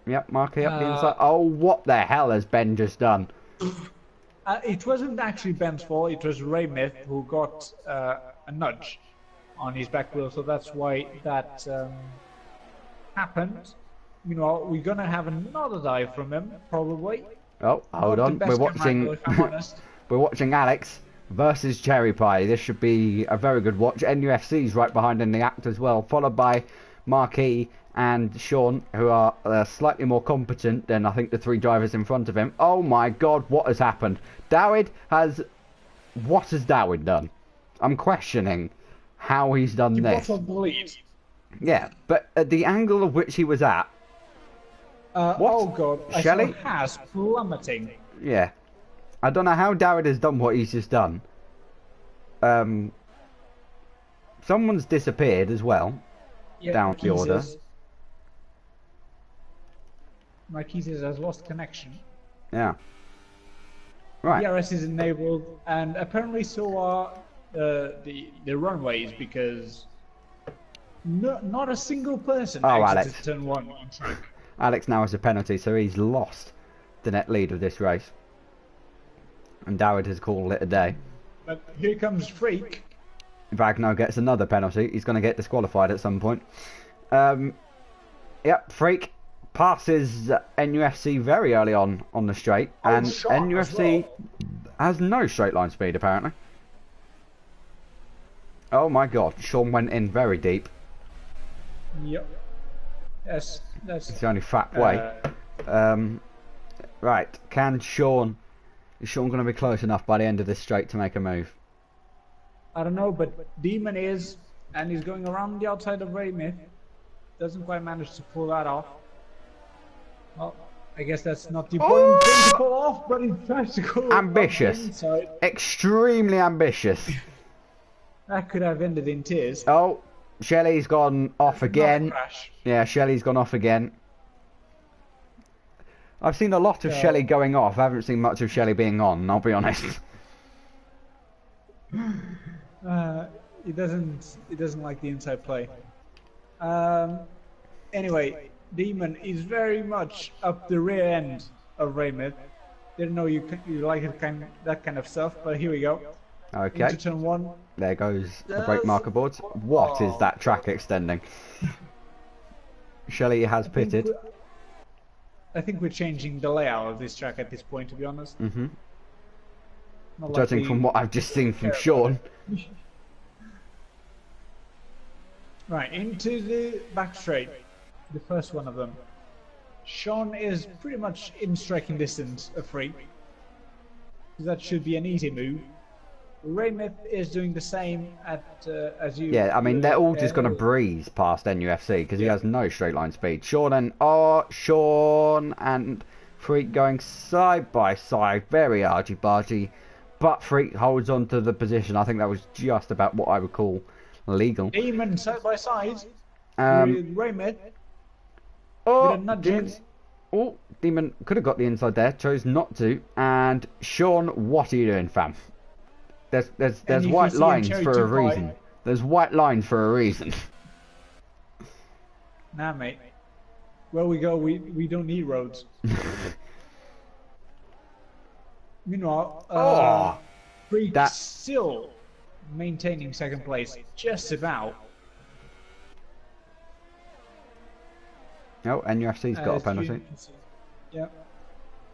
yep, marking up the inside. Oh, what the hell has Ben just done? It wasn't actually Ben's fault. It was Ray Myth who got a nudge on his back wheel, so that's why that happened. Meanwhile, we're gonna have another dive from him, probably. Oh, hold on. We're watching. We're watching Alex versus Cherry Pie. This should be a very good watch. NUFC's right behind in the act as well, followed by Marquis and Sean, who are slightly more competent than I think the 3 drivers in front of him. Oh my God, what has happened? Dawid has. What has Dawid done? I'm questioning how he's done this. Yeah, but at the angle of which he was at. What? Oh God, Shelley has plummeting. Yeah, I don't know how Dawid has done what he's just done. Someone's disappeared as well. Yeah, down the order. Marquis has lost connection. Yeah. Right. DRS is enabled, and apparently so are the runways, because not a single person exited turn 1 on track. Alex now has a penalty, so he's lost the net lead of this race. And Dawid has called it a day. But here comes Freak. Vagno gets another penalty. He's going to get disqualified at some point. Yep, Freak passes NUFC very early on the straight. And NUFC has no straight line speed, apparently. Oh my God, Sean went in very deep. Yep. That's it's the only FAP way. Right, is Sean going to be close enough by the end of this straight to make a move? I don't know, but Demon is, and he's going around the outside of Ray Myth. Doesn't quite manage to pull that off. Well, I guess that's not the important thing to pull off, but he tries to go ambitious. Extremely ambitious. That could have ended in tears. Oh, Shelley's gone off again. Yeah, Shelley's gone off again. I've seen a lot of Shelley going off. I haven't seen much of Shelley being on, I'll be honest. He doesn't like the inside play. Anyway, Demon is very much up the rear end of Ray Myth. Didn't know you like that kind of stuff, but here we go. Okay. Into turn 1. There goes the brake marker boards. What is that track extending? Shelley has pitted. I think we're changing the layout of this track at this point, to be honest. Mm-hmm. Judging from what I've just seen from Sean. Right, into the back straight. The first one of them. Sean is pretty much in striking distance of Freak. That should be an easy move. Ray Myth is doing the same as you. Yeah, I mean, they're all just going to breeze past NUFC because he has no straight line speed. Sean and Freak going side by side, very argy-bargy, but Freak holds on to the position. I think that was just about what I would call legal. Demon side by side with Ray Myth. Demon could have got the inside there, chose not to. And Sean, what are you doing, fam? There's white lines for a reason. There's white lines for a reason. Nah, mate. Where we go, we don't need roads. Meanwhile, Freak still maintaining second place, just about. Oh, NUFC's got a penalty. Yep.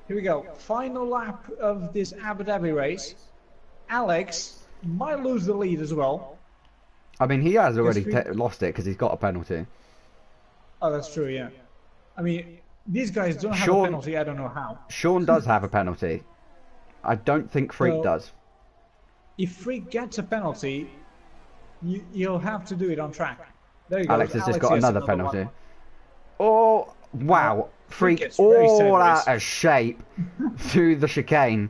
Here we go. Final lap of this Abu Dhabi race. Alex might lose the lead as well. I mean, he has already lost it because he's got a penalty. Oh, that's true, yeah. I mean, these guys don't have a penalty, I don't know how. Sean does have a penalty. I don't think Freak does. If Freak gets a penalty, you'll have to do it on track. There you go. Alex has just got another penalty. One. Oh, wow. Freak all out of shape through the chicane.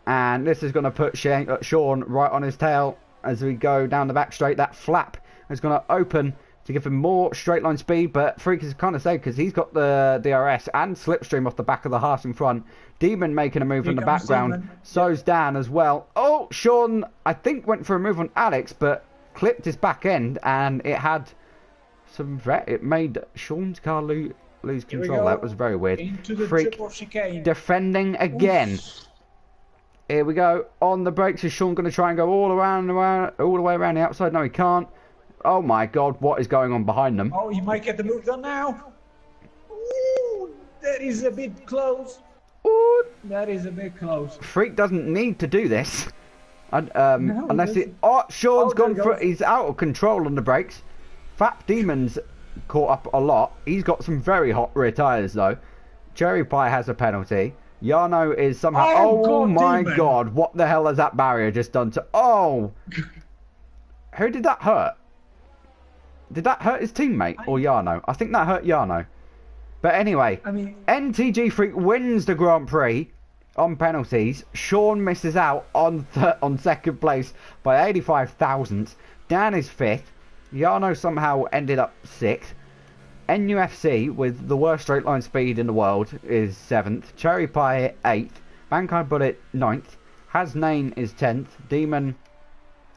And this is going to put Sean right on his tail as we go down the back straight. That flap is going to open to give him more straight line speed, but Freak is kind of safe because he's got the DRS and Slipstream off the back of the Haas in front. Demon making a move in the background. Demon. So's Dan as well. Oh, Sean, I think went for a move on Alex, but clipped his back end, and it had some. It made Sean's car lose control. That was very weird. Into the Freak triple chicane. defending again. Oof. Here we go on the brakes. Is Sean going to try and go all the way around the outside? No, he can't. Oh my God, what is going on behind them? Oh, he might get the move done now. Ooh, that is a bit close. Ooh. That is a bit close. Freak doesn't need to do this. No, unless he... Oh, Sean's gone for... He's out of control on the brakes. FAP Demon's caught up a lot. He's got some very hot rear tyres, though. Cherry Pie has a penalty. Yarno is somehow... Oh my God, what the hell has that barrier just done to... Oh! Who did that hurt? Did that hurt his teammate or Yarno? I think that hurt Yarno. But anyway, NTG Freak wins the Grand Prix on penalties. Sean misses out on second place by 85 thousandths. Dan is 5th. Yarno somehow ended up 6th. NUFC, with the worst straight line speed in the world, is 7th. Cherry Pie 8th. Mankind Bullet 9th. Hasnane is 10th. Demon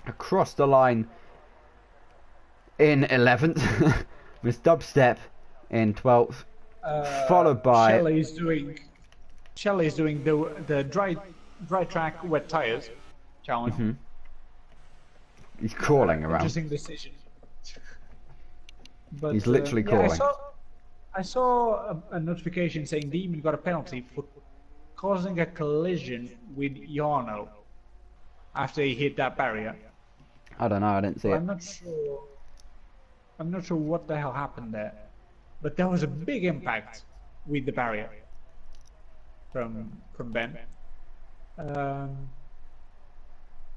across the line in 11th. Miss Dubstep in 12th. Followed by Shelley's doing the dry track wet tires challenge. Mm-hmm. He's crawling around. Interesting decision. But, he's literally crawling. I saw a notification saying Demon got a penalty for causing a collision with Yarno after he hit that barrier. I don't know. I didn't see it. I'm not sure what the hell happened there. But there was a big impact with the barrier from Ben.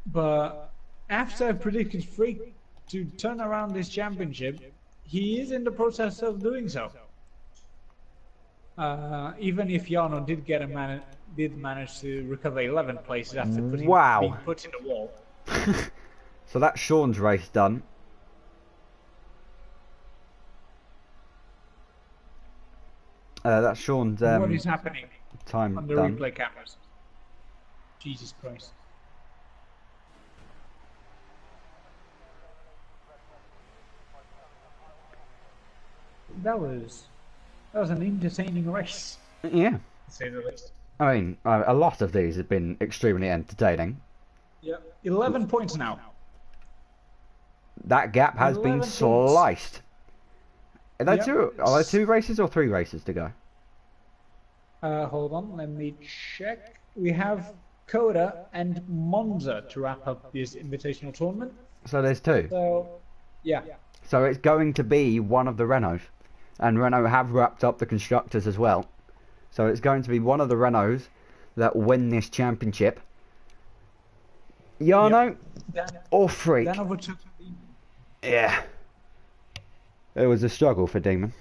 But after I predicted Freak to turn around this championship, he is in the process of doing so. Even if Yarno did manage to recover 11 places after being put in the wall. So that's Sean's race done. That's Sean's what is happening time on the done. replay cameras? Jesus Christ. That was an entertaining race. Yeah. To say the least. I mean, a lot of these have been extremely entertaining. Yeah, 11 points now. That gap has been sliced. Are there two races or 3 races to go? Hold on, let me check. We have Coda and Monza to wrap up this invitational tournament. So there's 2. So, yeah. So it's going to be one of the Renaults. And Renault have wrapped up the constructors as well. So it's going to be one of the Renaults that win this championship. Yarno or Freak? Dan overtook Demon. Yeah. It was a struggle for Demon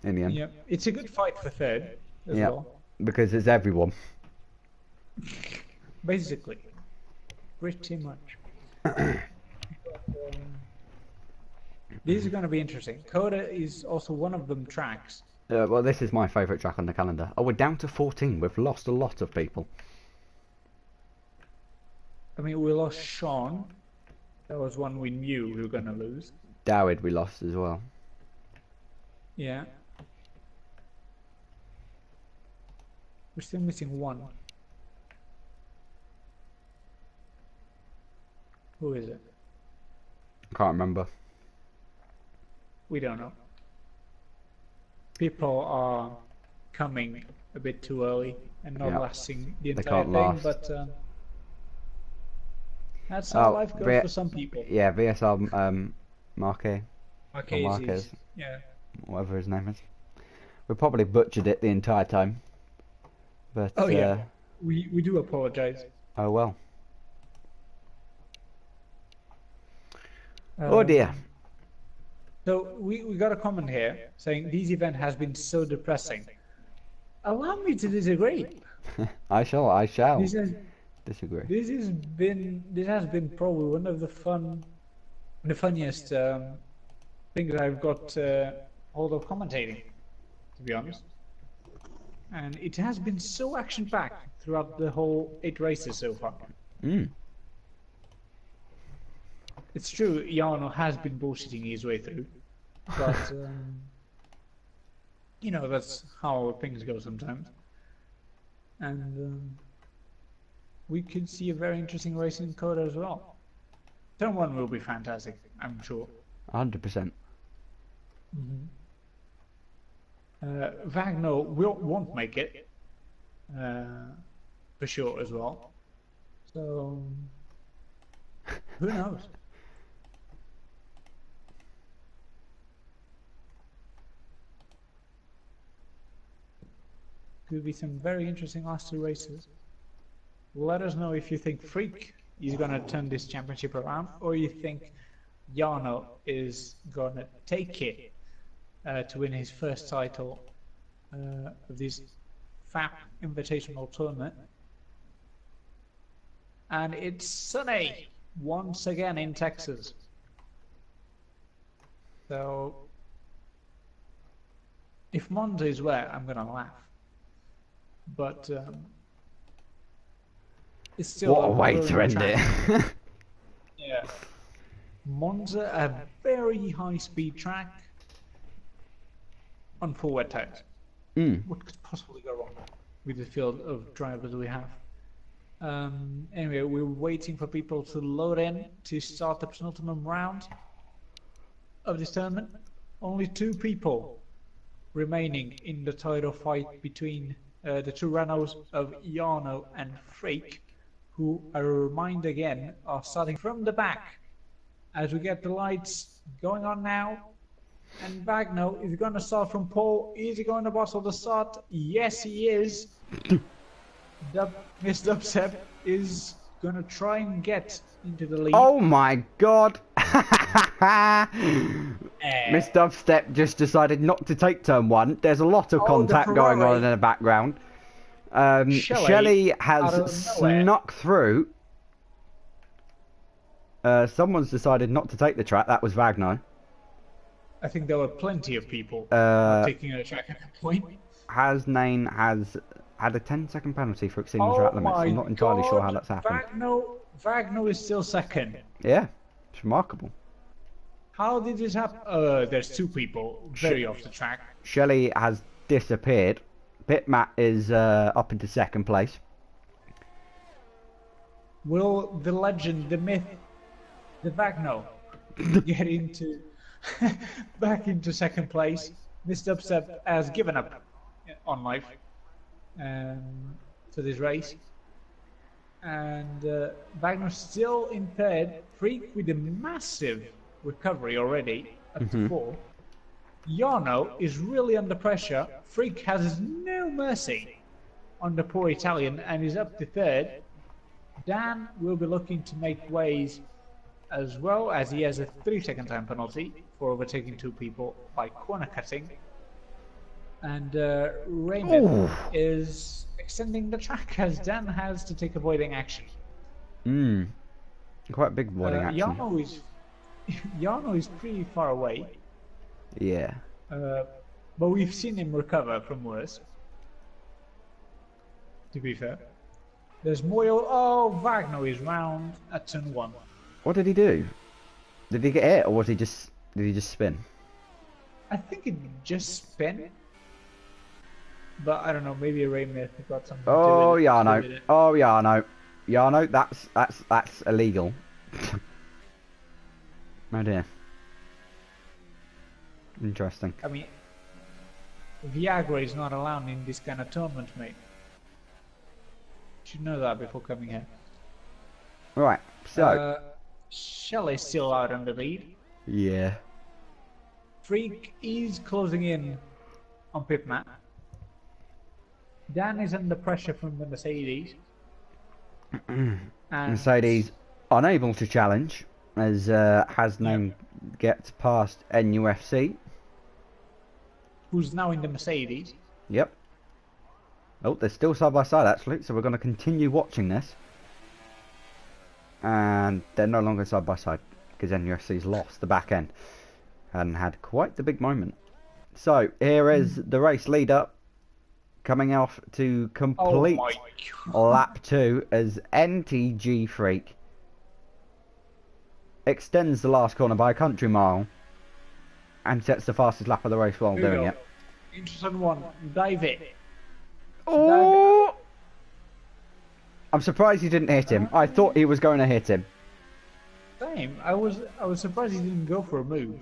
in the end. Yeah, it's a good fight for third as well. Because it's everyone. Basically. Pretty much. These are going to be interesting. Coda is also one of them tracks. Well, this is my favourite track on the calendar. Oh, we're down to 14. We've lost a lot of people. I mean, we lost Sean. That was one we knew we were going to lose. Dawid we lost as well. Yeah. We're still missing one. Who is it? Can't remember. We don't know. People are coming a bit too early and not lasting the entire thing, but that's how life goes for some people. Yeah, VSR Marquez. Yeah. Whatever his name is. We probably butchered it the entire time. But we do apologise. Oh well. Oh dear. So we got a comment here saying this event has been so depressing. Allow me to disagree. I shall disagree. This has been probably one of the funniest things I've got hold of commentating, to be honest. And it has been so action-packed throughout the whole 8 races so far. It's true, Jarno has been bullshitting his way through, but you know, that's how things go sometimes. And we could see a very interesting racing code as well. Turn 1 will be fantastic, I'm sure. 100%. Wagner won't make it, for sure as well. So, who knows? Could be some very interesting last 2 races. Let us know if you think Freak is going to turn this championship around, or you think Jarno is going to take it to win his first title of this FAP Invitational tournament. And it's sunny once again in Texas. So if Monza is wet, I'm going to laugh. But it's still what a way to end it. Yeah. Monza, a very high-speed track on full wet tires. What could possibly go wrong with the field of drivers we have? Anyway, we're waiting for people to load in to start the penultimate round of this tournament. Only 2 people remaining in the title fight between the 2 Renaults of Jarno and Freak, who, I remind again, are starting from the back as we get the lights going on now. And Wagner is going to start from pole. Is he going to bottle the start? Yes, he is. Miss Dubstep is going to try and get into the lead. Oh my god! Miss Dubstep just decided not to take turn 1. There's a lot of contact going on in the background. Shelley has snuck through. Someone's decided not to take the track. That was Wagner. I think there were plenty of people taking a track at that point. Hasnane has had a 10-second penalty for exceeding the track limits. I'm not entirely sure how that's happened. Wagner is still second. Yeah, it's remarkable. How did this happen? There's 2 people very off the track. Shelley has disappeared. Pitmat is up into 2nd place. Will the legend, the myth, the Wagner get into back into 2nd place? Miss Dubstep has given up on life for this race. And Wagner still in 3rd. Freak with a massive recovery already up to 4. Jarno is really under pressure. Freak has no mercy on the poor Italian and is up to 3rd. Dan will be looking to make ways as well, as he has a 3-second time penalty for overtaking 2 people by corner cutting. And Raymond is extending the track as Dan has to take avoiding action. Quite big avoiding action. Jarno is pretty far away. Yeah. But we've seen him recover from worse. To be fair. There's Moyle. Oh, Wagner is round at turn 1. What did he do? Did he get hit, or was he just? Did he just spin? I think it just spin. But I don't know. Maybe Raymond got something. Oh, Jarno. Oh, Jarno. Jarno, that's illegal. Oh dear. Interesting. I mean, Viagra is not allowed in this kind of tournament, mate. You should know that before coming here. Right, so... Shelley's still out on the lead. Yeah. Freak is closing in on Pitmat. Dan is under pressure from the Mercedes. Mercedes unable to challenge as Hasnane gets past NUFC. Who's now in the Mercedes. Yep. Oh, they're still side by side actually, so we're going to continue watching this. And they're no longer side by side because NUFC's lost the back end. and had quite the big moment. So here is the race leader coming off to complete lap 2 as NTG Freak extends the last corner by a country mile and sets the fastest lap of the race while doing it. Interesting one. Dive it. Oh! I'm surprised he didn't hit him. I thought he was going to hit him. Same. I was surprised he didn't go for a move,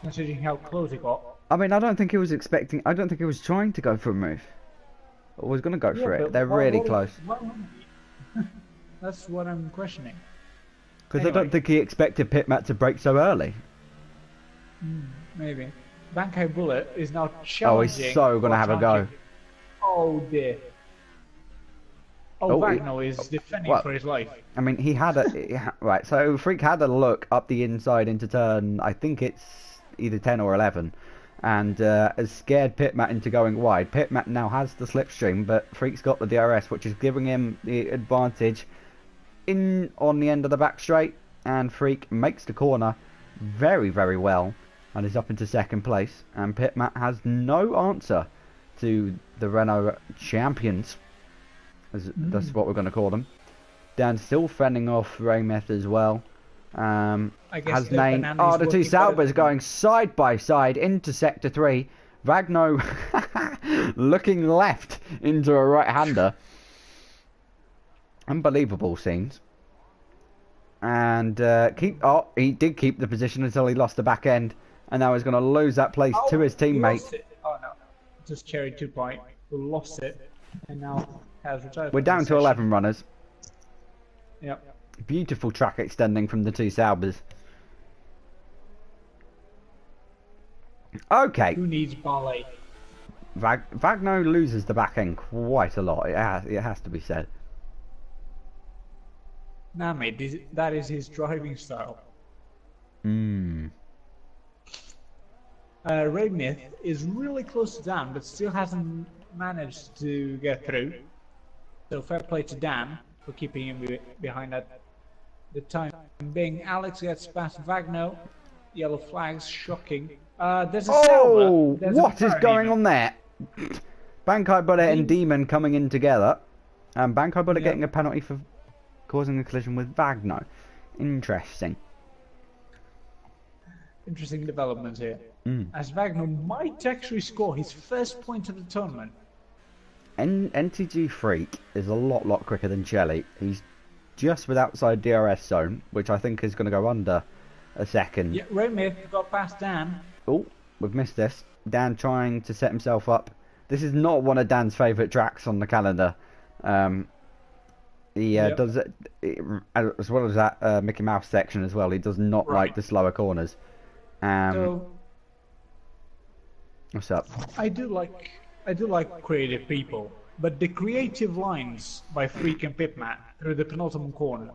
considering how close he got. I mean, I don't think he was expecting. I don't think he was trying to go for a move. Or was going to go for it. They're really close. That's what I'm questioning. Because I don't think he expected Pitmat to break so early. Maybe. Bankai Bullet is now challenging. Oh, he's so going to have a go. Oh dear. Oh, Wagner is defending for his life. I mean, he had a... right, so Freak had a look up the inside into turn, I think it's either 10 or 11, and has scared Pitmat into going wide. Pitmat now has the slipstream, but Freak's got the DRS, which is giving him the advantage on the end of the back straight, and Freak makes the corner very, very well, and is up into second place, and Pitmat has no answer to the Renault champions. That's what we're going to call them. Dan still fending off Raymeth as well. Has named... Oh, the two Saubers going side by side into Sector 3. Ragno looking left into a right-hander. Unbelievable scenes. And he did keep the position until he lost the back end. And now he's going to lose that place to his teammate. Oh no, just Cherry 2 Point who lost it and now has retired. We're down to 11 runners. Yep. Beautiful track extending from the two Saubers. Okay. Who needs ballet? Vagno loses the back end quite a lot. It has to be said. Nah, mate, that is his driving style. Raymith is really close to Dan, but still hasn't managed to get through. So fair play to Dan for keeping him behind at the time being. Alex gets past Vagno. Yellow flags, shocking. There's a Oh, what is going on there? Bankai Bullet and Demon coming in together. And Bankai Bullet getting a penalty for causing a collision with Vagno. Interesting. Interesting developments here. As Wagner might actually score his first point of the tournament. NTG Freak is a lot quicker than Shelly. He's just with outside DRS zone, which I think is going to go under a second. Yeah, Raymith got past Dan. Oh, we've missed this. Dan trying to set himself up. This is not one of Dan's favourite tracks on the calendar. He does it, as well as that Mickey Mouse section as well. He does not like the slower corners. So, what's up? I do like creative people, but the creative lines by Freak and Pitmat through the penultimate corner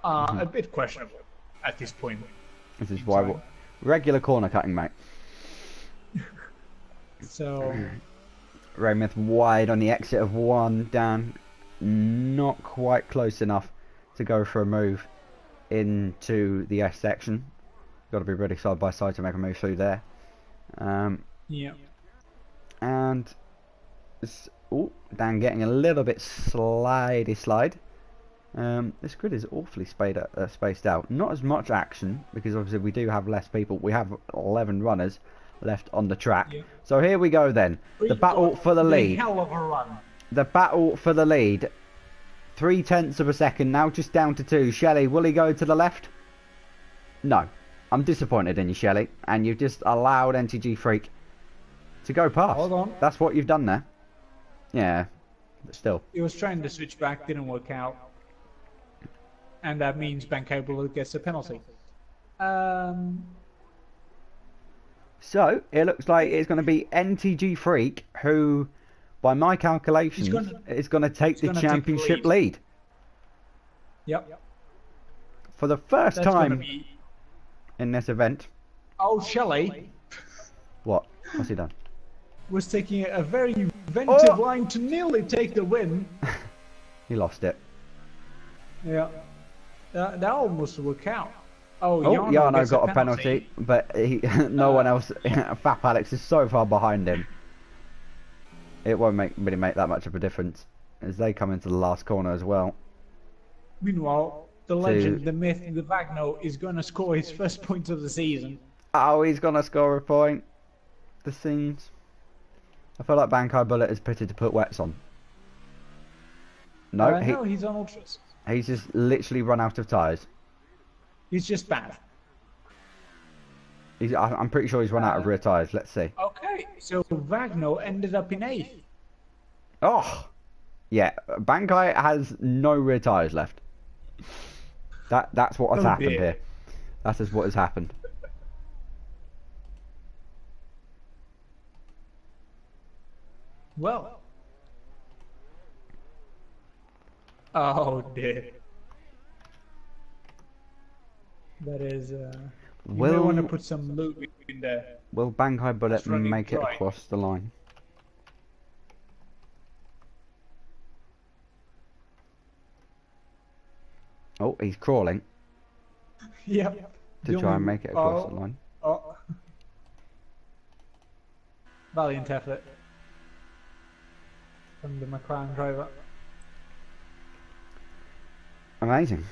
are a bit questionable at this point. This is why regular corner cutting, mate. So Raymith wide on the exit of 1, down, not quite close enough to go for a move into the S section. Got to be really side by side to make a move through there. Yeah. And Dan getting a little bit slide. This grid is awfully spaced out. Not as much action because obviously we do have less people. We have 11 runners left on the track. Yeah. So here we go then. The battle for the lead. Hell of a run. The battle for the lead. 0.3 of a second now, just down to 2. Shelley, will he go to the left? No. I'm disappointed in you, Shelley, and you've just allowed NTG Freak to go past. Hold on. That's what you've done there. Yeah, but still. He was trying to switch back, didn't work out. And that means Bankable gets a penalty. So, it looks like it's going to be NTG Freak who, by my calculations, is going to take the championship lead. Yep. For the first time in this event. Oh, Shelley. What? What's he done? Was taking a very inventive line to nearly take the win. He lost it. Yeah. That almost worked out. Oh, Oh, Jarno Jarno gets a got a penalty, but no one else. FAP Alex is so far behind him. It won't really make that much of a difference as they come into the last corner as well. Meanwhile, the legend, the myth, the Vagno is going to score his first point of the season. Oh, he's going to score a point. The scenes. I feel like Bankai Bullet is pitted to put wets on. No, no, he's on ultras. He's just literally run out of tyres. He's just bad. I'm pretty sure he's run out of rear tyres. Let's see. Okay, so Vagno ended up in 8th. Oh, yeah. Bankai has no rear tyres left. That's what has happened here. That is what has happened. Well. Oh dear. That is. You may want to put some loot in there. Will Bankai Bullet make it across the line? Oh, he's crawling. Yep. To try and make it across the line. Oh. Valiant effort from the McLaren driver. Amazing.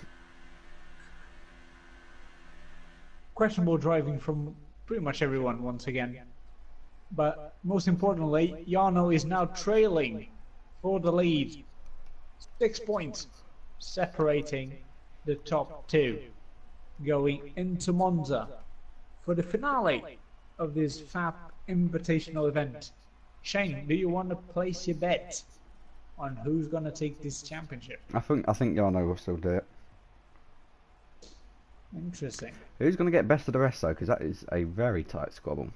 Questionable driving from pretty much everyone once again. But most importantly, Jarno is now trailing for the lead. 6 points separating the top 2, going into Monza for the finale of this FAP Invitational event. Shane, do you want to place your bet on who's going to take this championship? I think Jarno will still do it. Interesting. Who's going to get best of the rest though? Because that is a very tight squabble.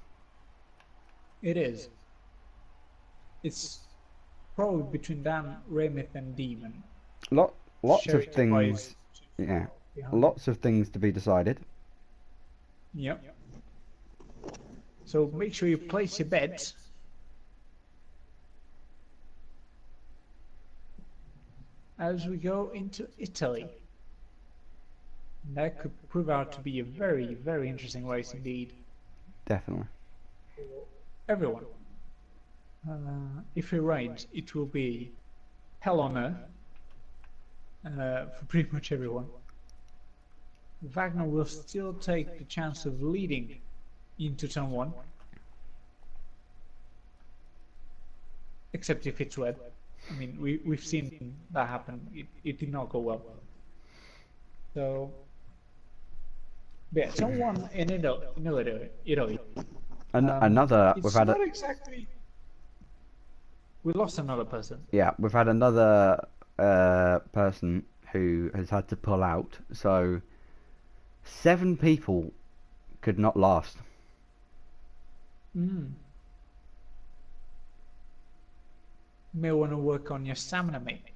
It is. It's probably between Dan, Remith, and Demon. Lots of things. Yeah. Lots of things to be decided. Yep. So make sure you place your bets. As we go into Italy. That could prove out to be a very, very interesting race indeed. Definitely. Everyone. If it rains, it will be hell on earth for pretty much everyone. Wagner will still take the chance of leading into turn 1. Except if it's wet. I mean, we've seen that happen. It did not go well. So, yeah, turn 1 in Italy. Another. It's not exactly. We lost another person. Yeah, we've had another person who has had to pull out. So 7 people could not last. May want to work on your stamina, maybe.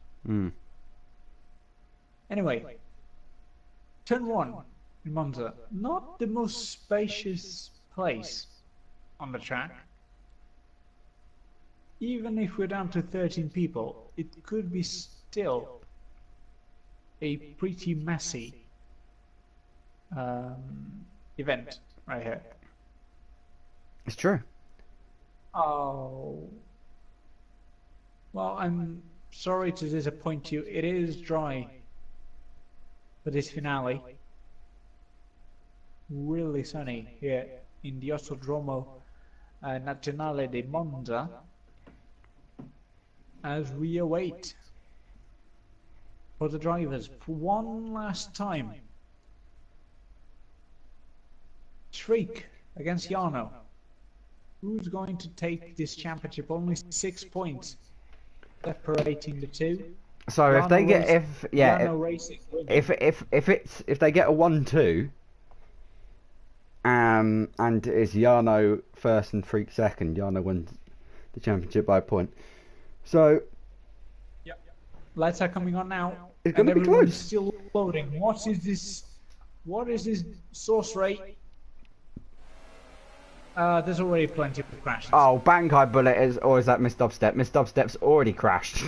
Anyway, turn 1 in Monza. Not the most spacious place on the track. Even if we're down to 13 people, it could be still a pretty messy event right here. It's true. Oh. Well, I'm sorry to disappoint you. It is dry for this finale. Really sunny here in the Autodromo Nazionale di Monza as we await for the drivers for one last time. Shriek against Jarno. Who's going to take this championship? Only 6 points separating the 2. So Jarno if they get if they get a 1-2 and it's Jarno first and Freak second, Jarno wins the championship by a point. So lights are coming on now. It's going to be close. Still loading. What is this? What is this source rate? There's already plenty of crashes. Oh, Bankai Bullet is, or is that Miss Dubstep? Miss Dubstep's already crashed.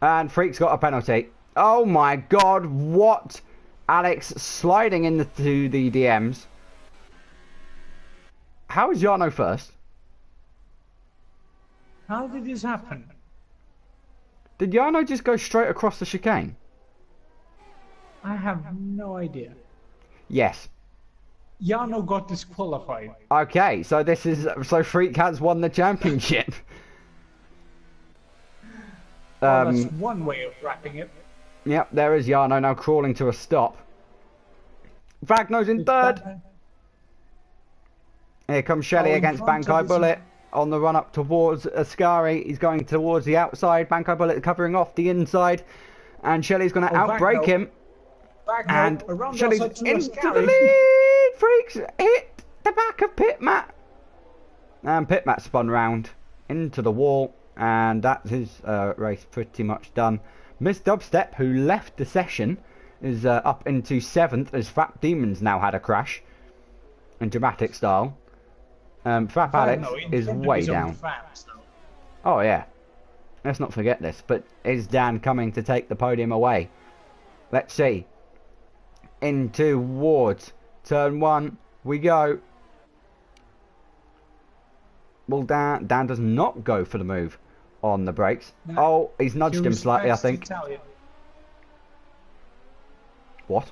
And Freak's got a penalty. Oh my god, what Alex sliding into the DMs. How is Jarno first? How did this happen? Did Jarno just go straight across the chicane? I have no idea. Yes. Jarno got disqualified. Okay, so Freak has won the championship. Well, that's one way of wrapping it. Yep, there is Jarno now crawling to a stop. Vagno's in third. Here comes Shelley against Bankai Bullet on the run up towards Ascari. He's going towards the outside. Bankai Bullet covering off the inside. And Shelley's going to outbreak him. And Shelley's into the lead. Freaks hit the back of Pitmat. And Pitmat spun round into the wall. And that's his race pretty much done. Miss Dubstep, who left the session, is up into 7th as FAP Demons now had a crash in dramatic style. FAP Alex is way down. Oh yeah, let's not forget this. But is Dan coming to take the podium away? Let's see. In towards turn 1 we go. Well, Dan does not go for the move on the brakes. No. Oh, he's nudged him slightly, I think. Italian. What?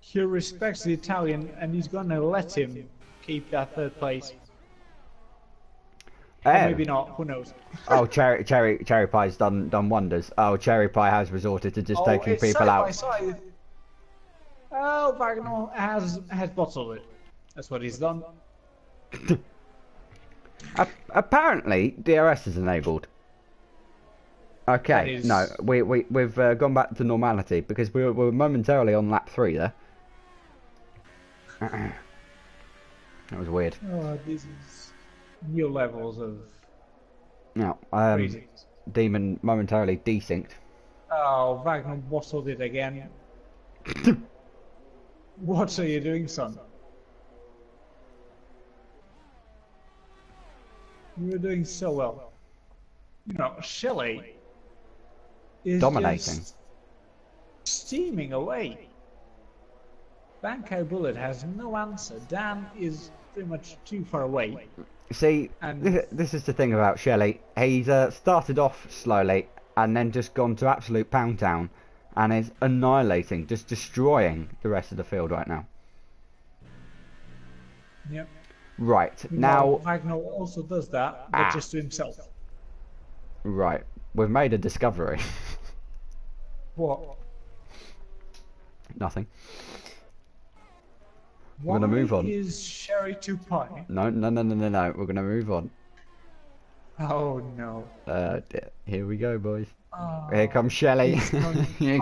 He respects the Italian, and he's gonna let him keep that third place. Or maybe not. Who knows? Oh, Cherry Pie's done wonders. Oh, Cherry Pie has resorted to just taking people out. Oh, Wagner has bottled it. That's what he's done. Apparently, DRS is enabled. Okay, no, we've gone back to normality because we were momentarily on lap 3 there. That was weird. Oh, this is new levels of. No, Demon momentarily desynced. Oh, Wagner bottled it again. What are you doing, son? You were doing so well. You know, Shelley is dominating, just steaming away. Bankai Bullet has no answer. Dan is pretty much too far away. See, this is the thing about Shelley. He's started off slowly and then just gone to absolute pound town and is annihilating, just destroying the rest of the field right now. Yep. Right, now... Wagner also does that, but just to himself. Right, we've made a discovery. What? Nothing. We're going to move on. Is Sherry too pie? No. We're going to move on. Oh, no. Here we go, boys. Oh, here comes Shelley. Here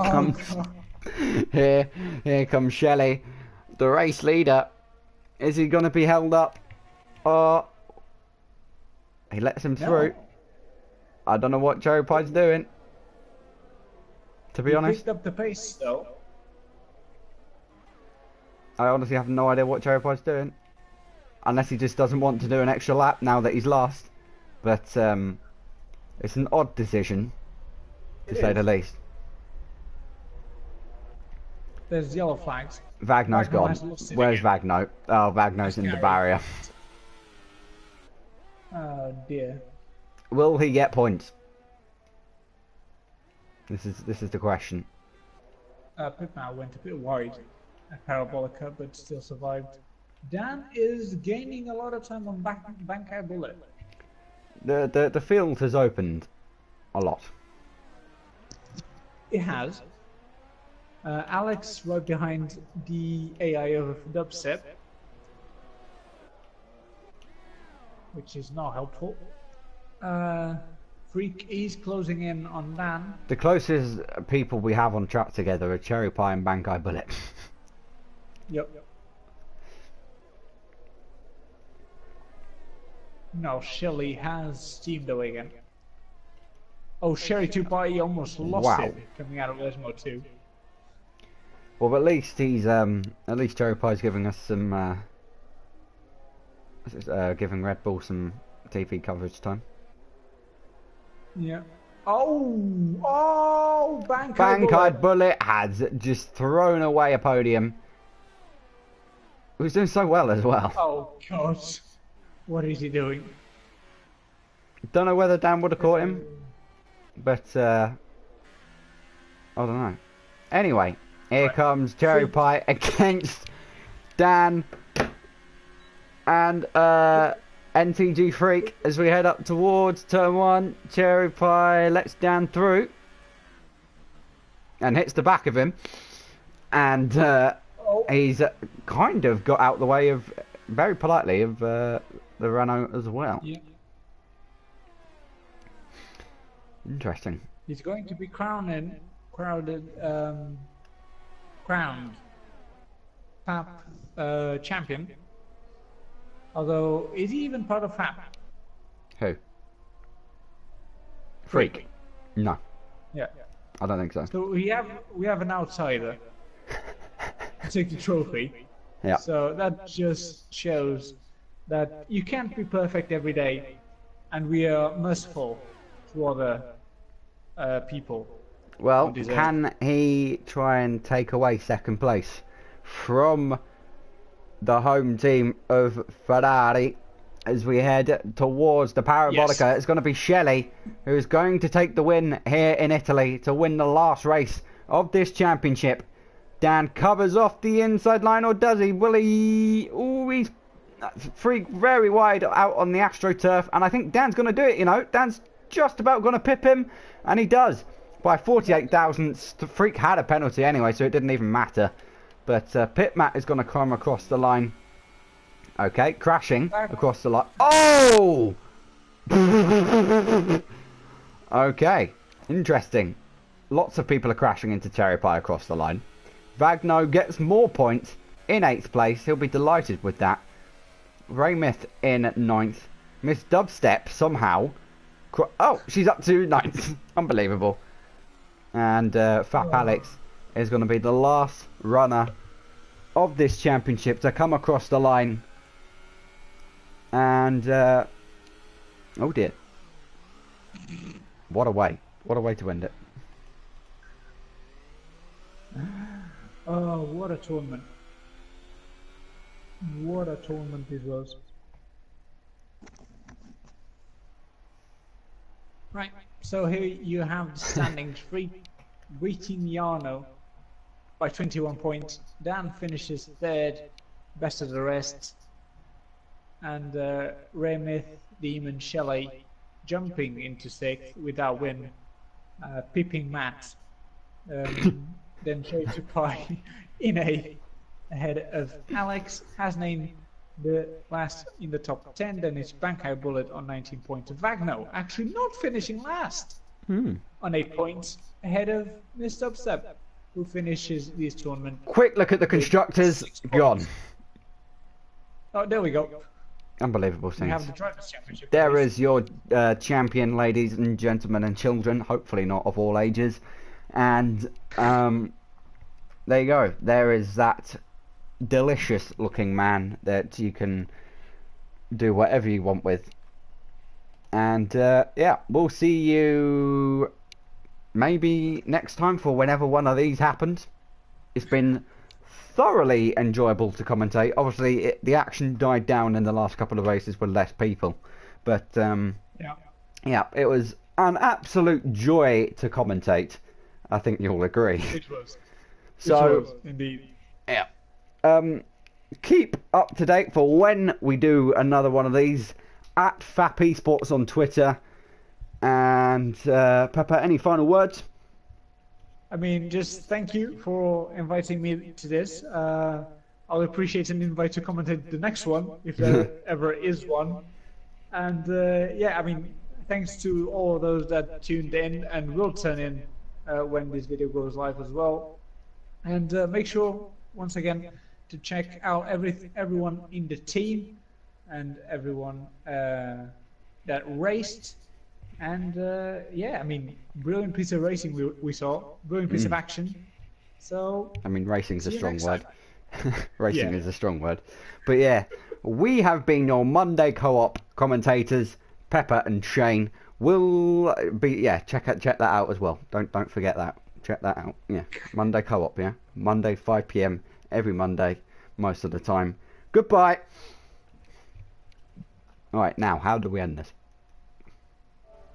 comes Shelley, the race leader. Is he going to be held up? Oh, he lets him through. I don't know what Cherry Pie's doing, to be honest. Picked up the pace, though. I honestly have no idea what Cherry Pie's doing. Unless he just doesn't want to do an extra lap now that he's lost. But it's an odd decision, to say the least. There's yellow flags. Vagno's gone. Where's Vagno? Oh, Vagno's in the barrier. Oh dear. Will he get points? This is the question. Pitman went a bit wide at Parabolica, but still survived. Dan is gaining a lot of time on Bankai Bullet. The field has opened a lot. It has. Alex right behind the AI of Dubstep, which is not helpful. Freak is closing in on Dan. The closest people we have on track together are Cherry Pie and Bankai Bullet. Yep. No, Shelley has steamed away again. Oh, Sherry 2 Pie almost lost it coming out of Lesmo 2. Well, at least he's at least Cherry Pie's giving us some giving Red Bull some TV coverage time. Yeah. Oh, Bankai Bankai Bullet. Bullet has just thrown away a podium. He was doing so well as well. Oh, God. What is he doing? Don't know whether Dan would have caught him, but I don't know. Anyway, here comes Cherry Pie against Dan and NTG Freak as we head up towards turn 1. Cherry Pie lets Dan through and hits the back of him, and he's kind of got out the way of, very politely, of the Renault as well. Yeah. Interesting. He's going to be crowned FAP champion. Although, is he even part of FAP? Who? Freak? No, Yeah. I don't think so. So we have an outsider to take the trophy. Yeah. So that just shows that you can't be perfect every day, and we are merciful to other people. Well, can he try and take away second place from the home team of Ferrari as we head towards the Parabolica? Yes. It's going to be Shelley who is going to take the win here in Italy to win the last race of this championship. Dan covers off the inside line, or does he? Will he? Oh, he's Freak very wide out on the AstroTurf, and I think Dan's going to do it, you know. Dan's just about going to pip him, and he does. By 48 thousandths. Freak had a penalty anyway, so it didn't even matter. But Pit Matt is going to come across the line. Okay, crashing across the line. Oh! Okay, interesting. Lots of people are crashing into Cherry Pie across the line. Vagno gets more points in 8th place. He'll be delighted with that. Raymith in 9th. Miss Dubstep somehow. Oh, she's up to 9th. Unbelievable. And Fap Alex is going to be the last runner of this championship to come across the line. And oh dear, what a way to end it. Oh, what a tournament. What a tournament this was. Right, so here you have the standings. Freak beating Jarno by 21 points. Dan finishes 3rd, best of the rest. And Raymith, Demon, Shelley jumping into 6th without win. Pipping Matt. Then Cherry Pie in 8th, ahead of Alex. Has named the last in the top 10. Then it's Bankai Bullet on 19 points. Vagno actually not finishing last on 8 points, ahead of Mr. Upstep, who finishes this tournament. Quick look at the constructors. Gone. Oh, there we go. Unbelievable things. We have the Drivers' Championship. There is your champion, ladies and gentlemen and children. Hopefully not of all ages. And there you go. There is that delicious looking man that you can do whatever you want with. And yeah, we'll see you maybe next time for whenever one of these happens. It's been thoroughly enjoyable to commentate. Obviously the action died down in the last couple of races with less people, but yeah, it was an absolute joy to commentate. I think you'll agree. It was. So, it was, indeed. Yeah. Keep up to date for when we do another one of these at FAP Esports on Twitter. And Pepper, any final words? I mean, just thank you for inviting me to this. I'll appreciate an invite to commentate the next one, if there ever is one. And yeah, I mean, thanks to all those that tuned in and will turn in when this video goes live as well. And make sure, once again, to check out everyone in the team and everyone that raced. And yeah, I mean, brilliant piece of racing we saw, brilliant piece of action. So I mean, racing's a strong word. Racing is a strong word. But yeah, we have been your Monday co-op commentators, Pepper and Shane. We'll be, yeah, check that out as well. Don't forget that. Check that out. Yeah, Monday co-op. Yeah, Monday 5 p.m. every Monday, most of the time. Goodbye. All right, now how do we end this?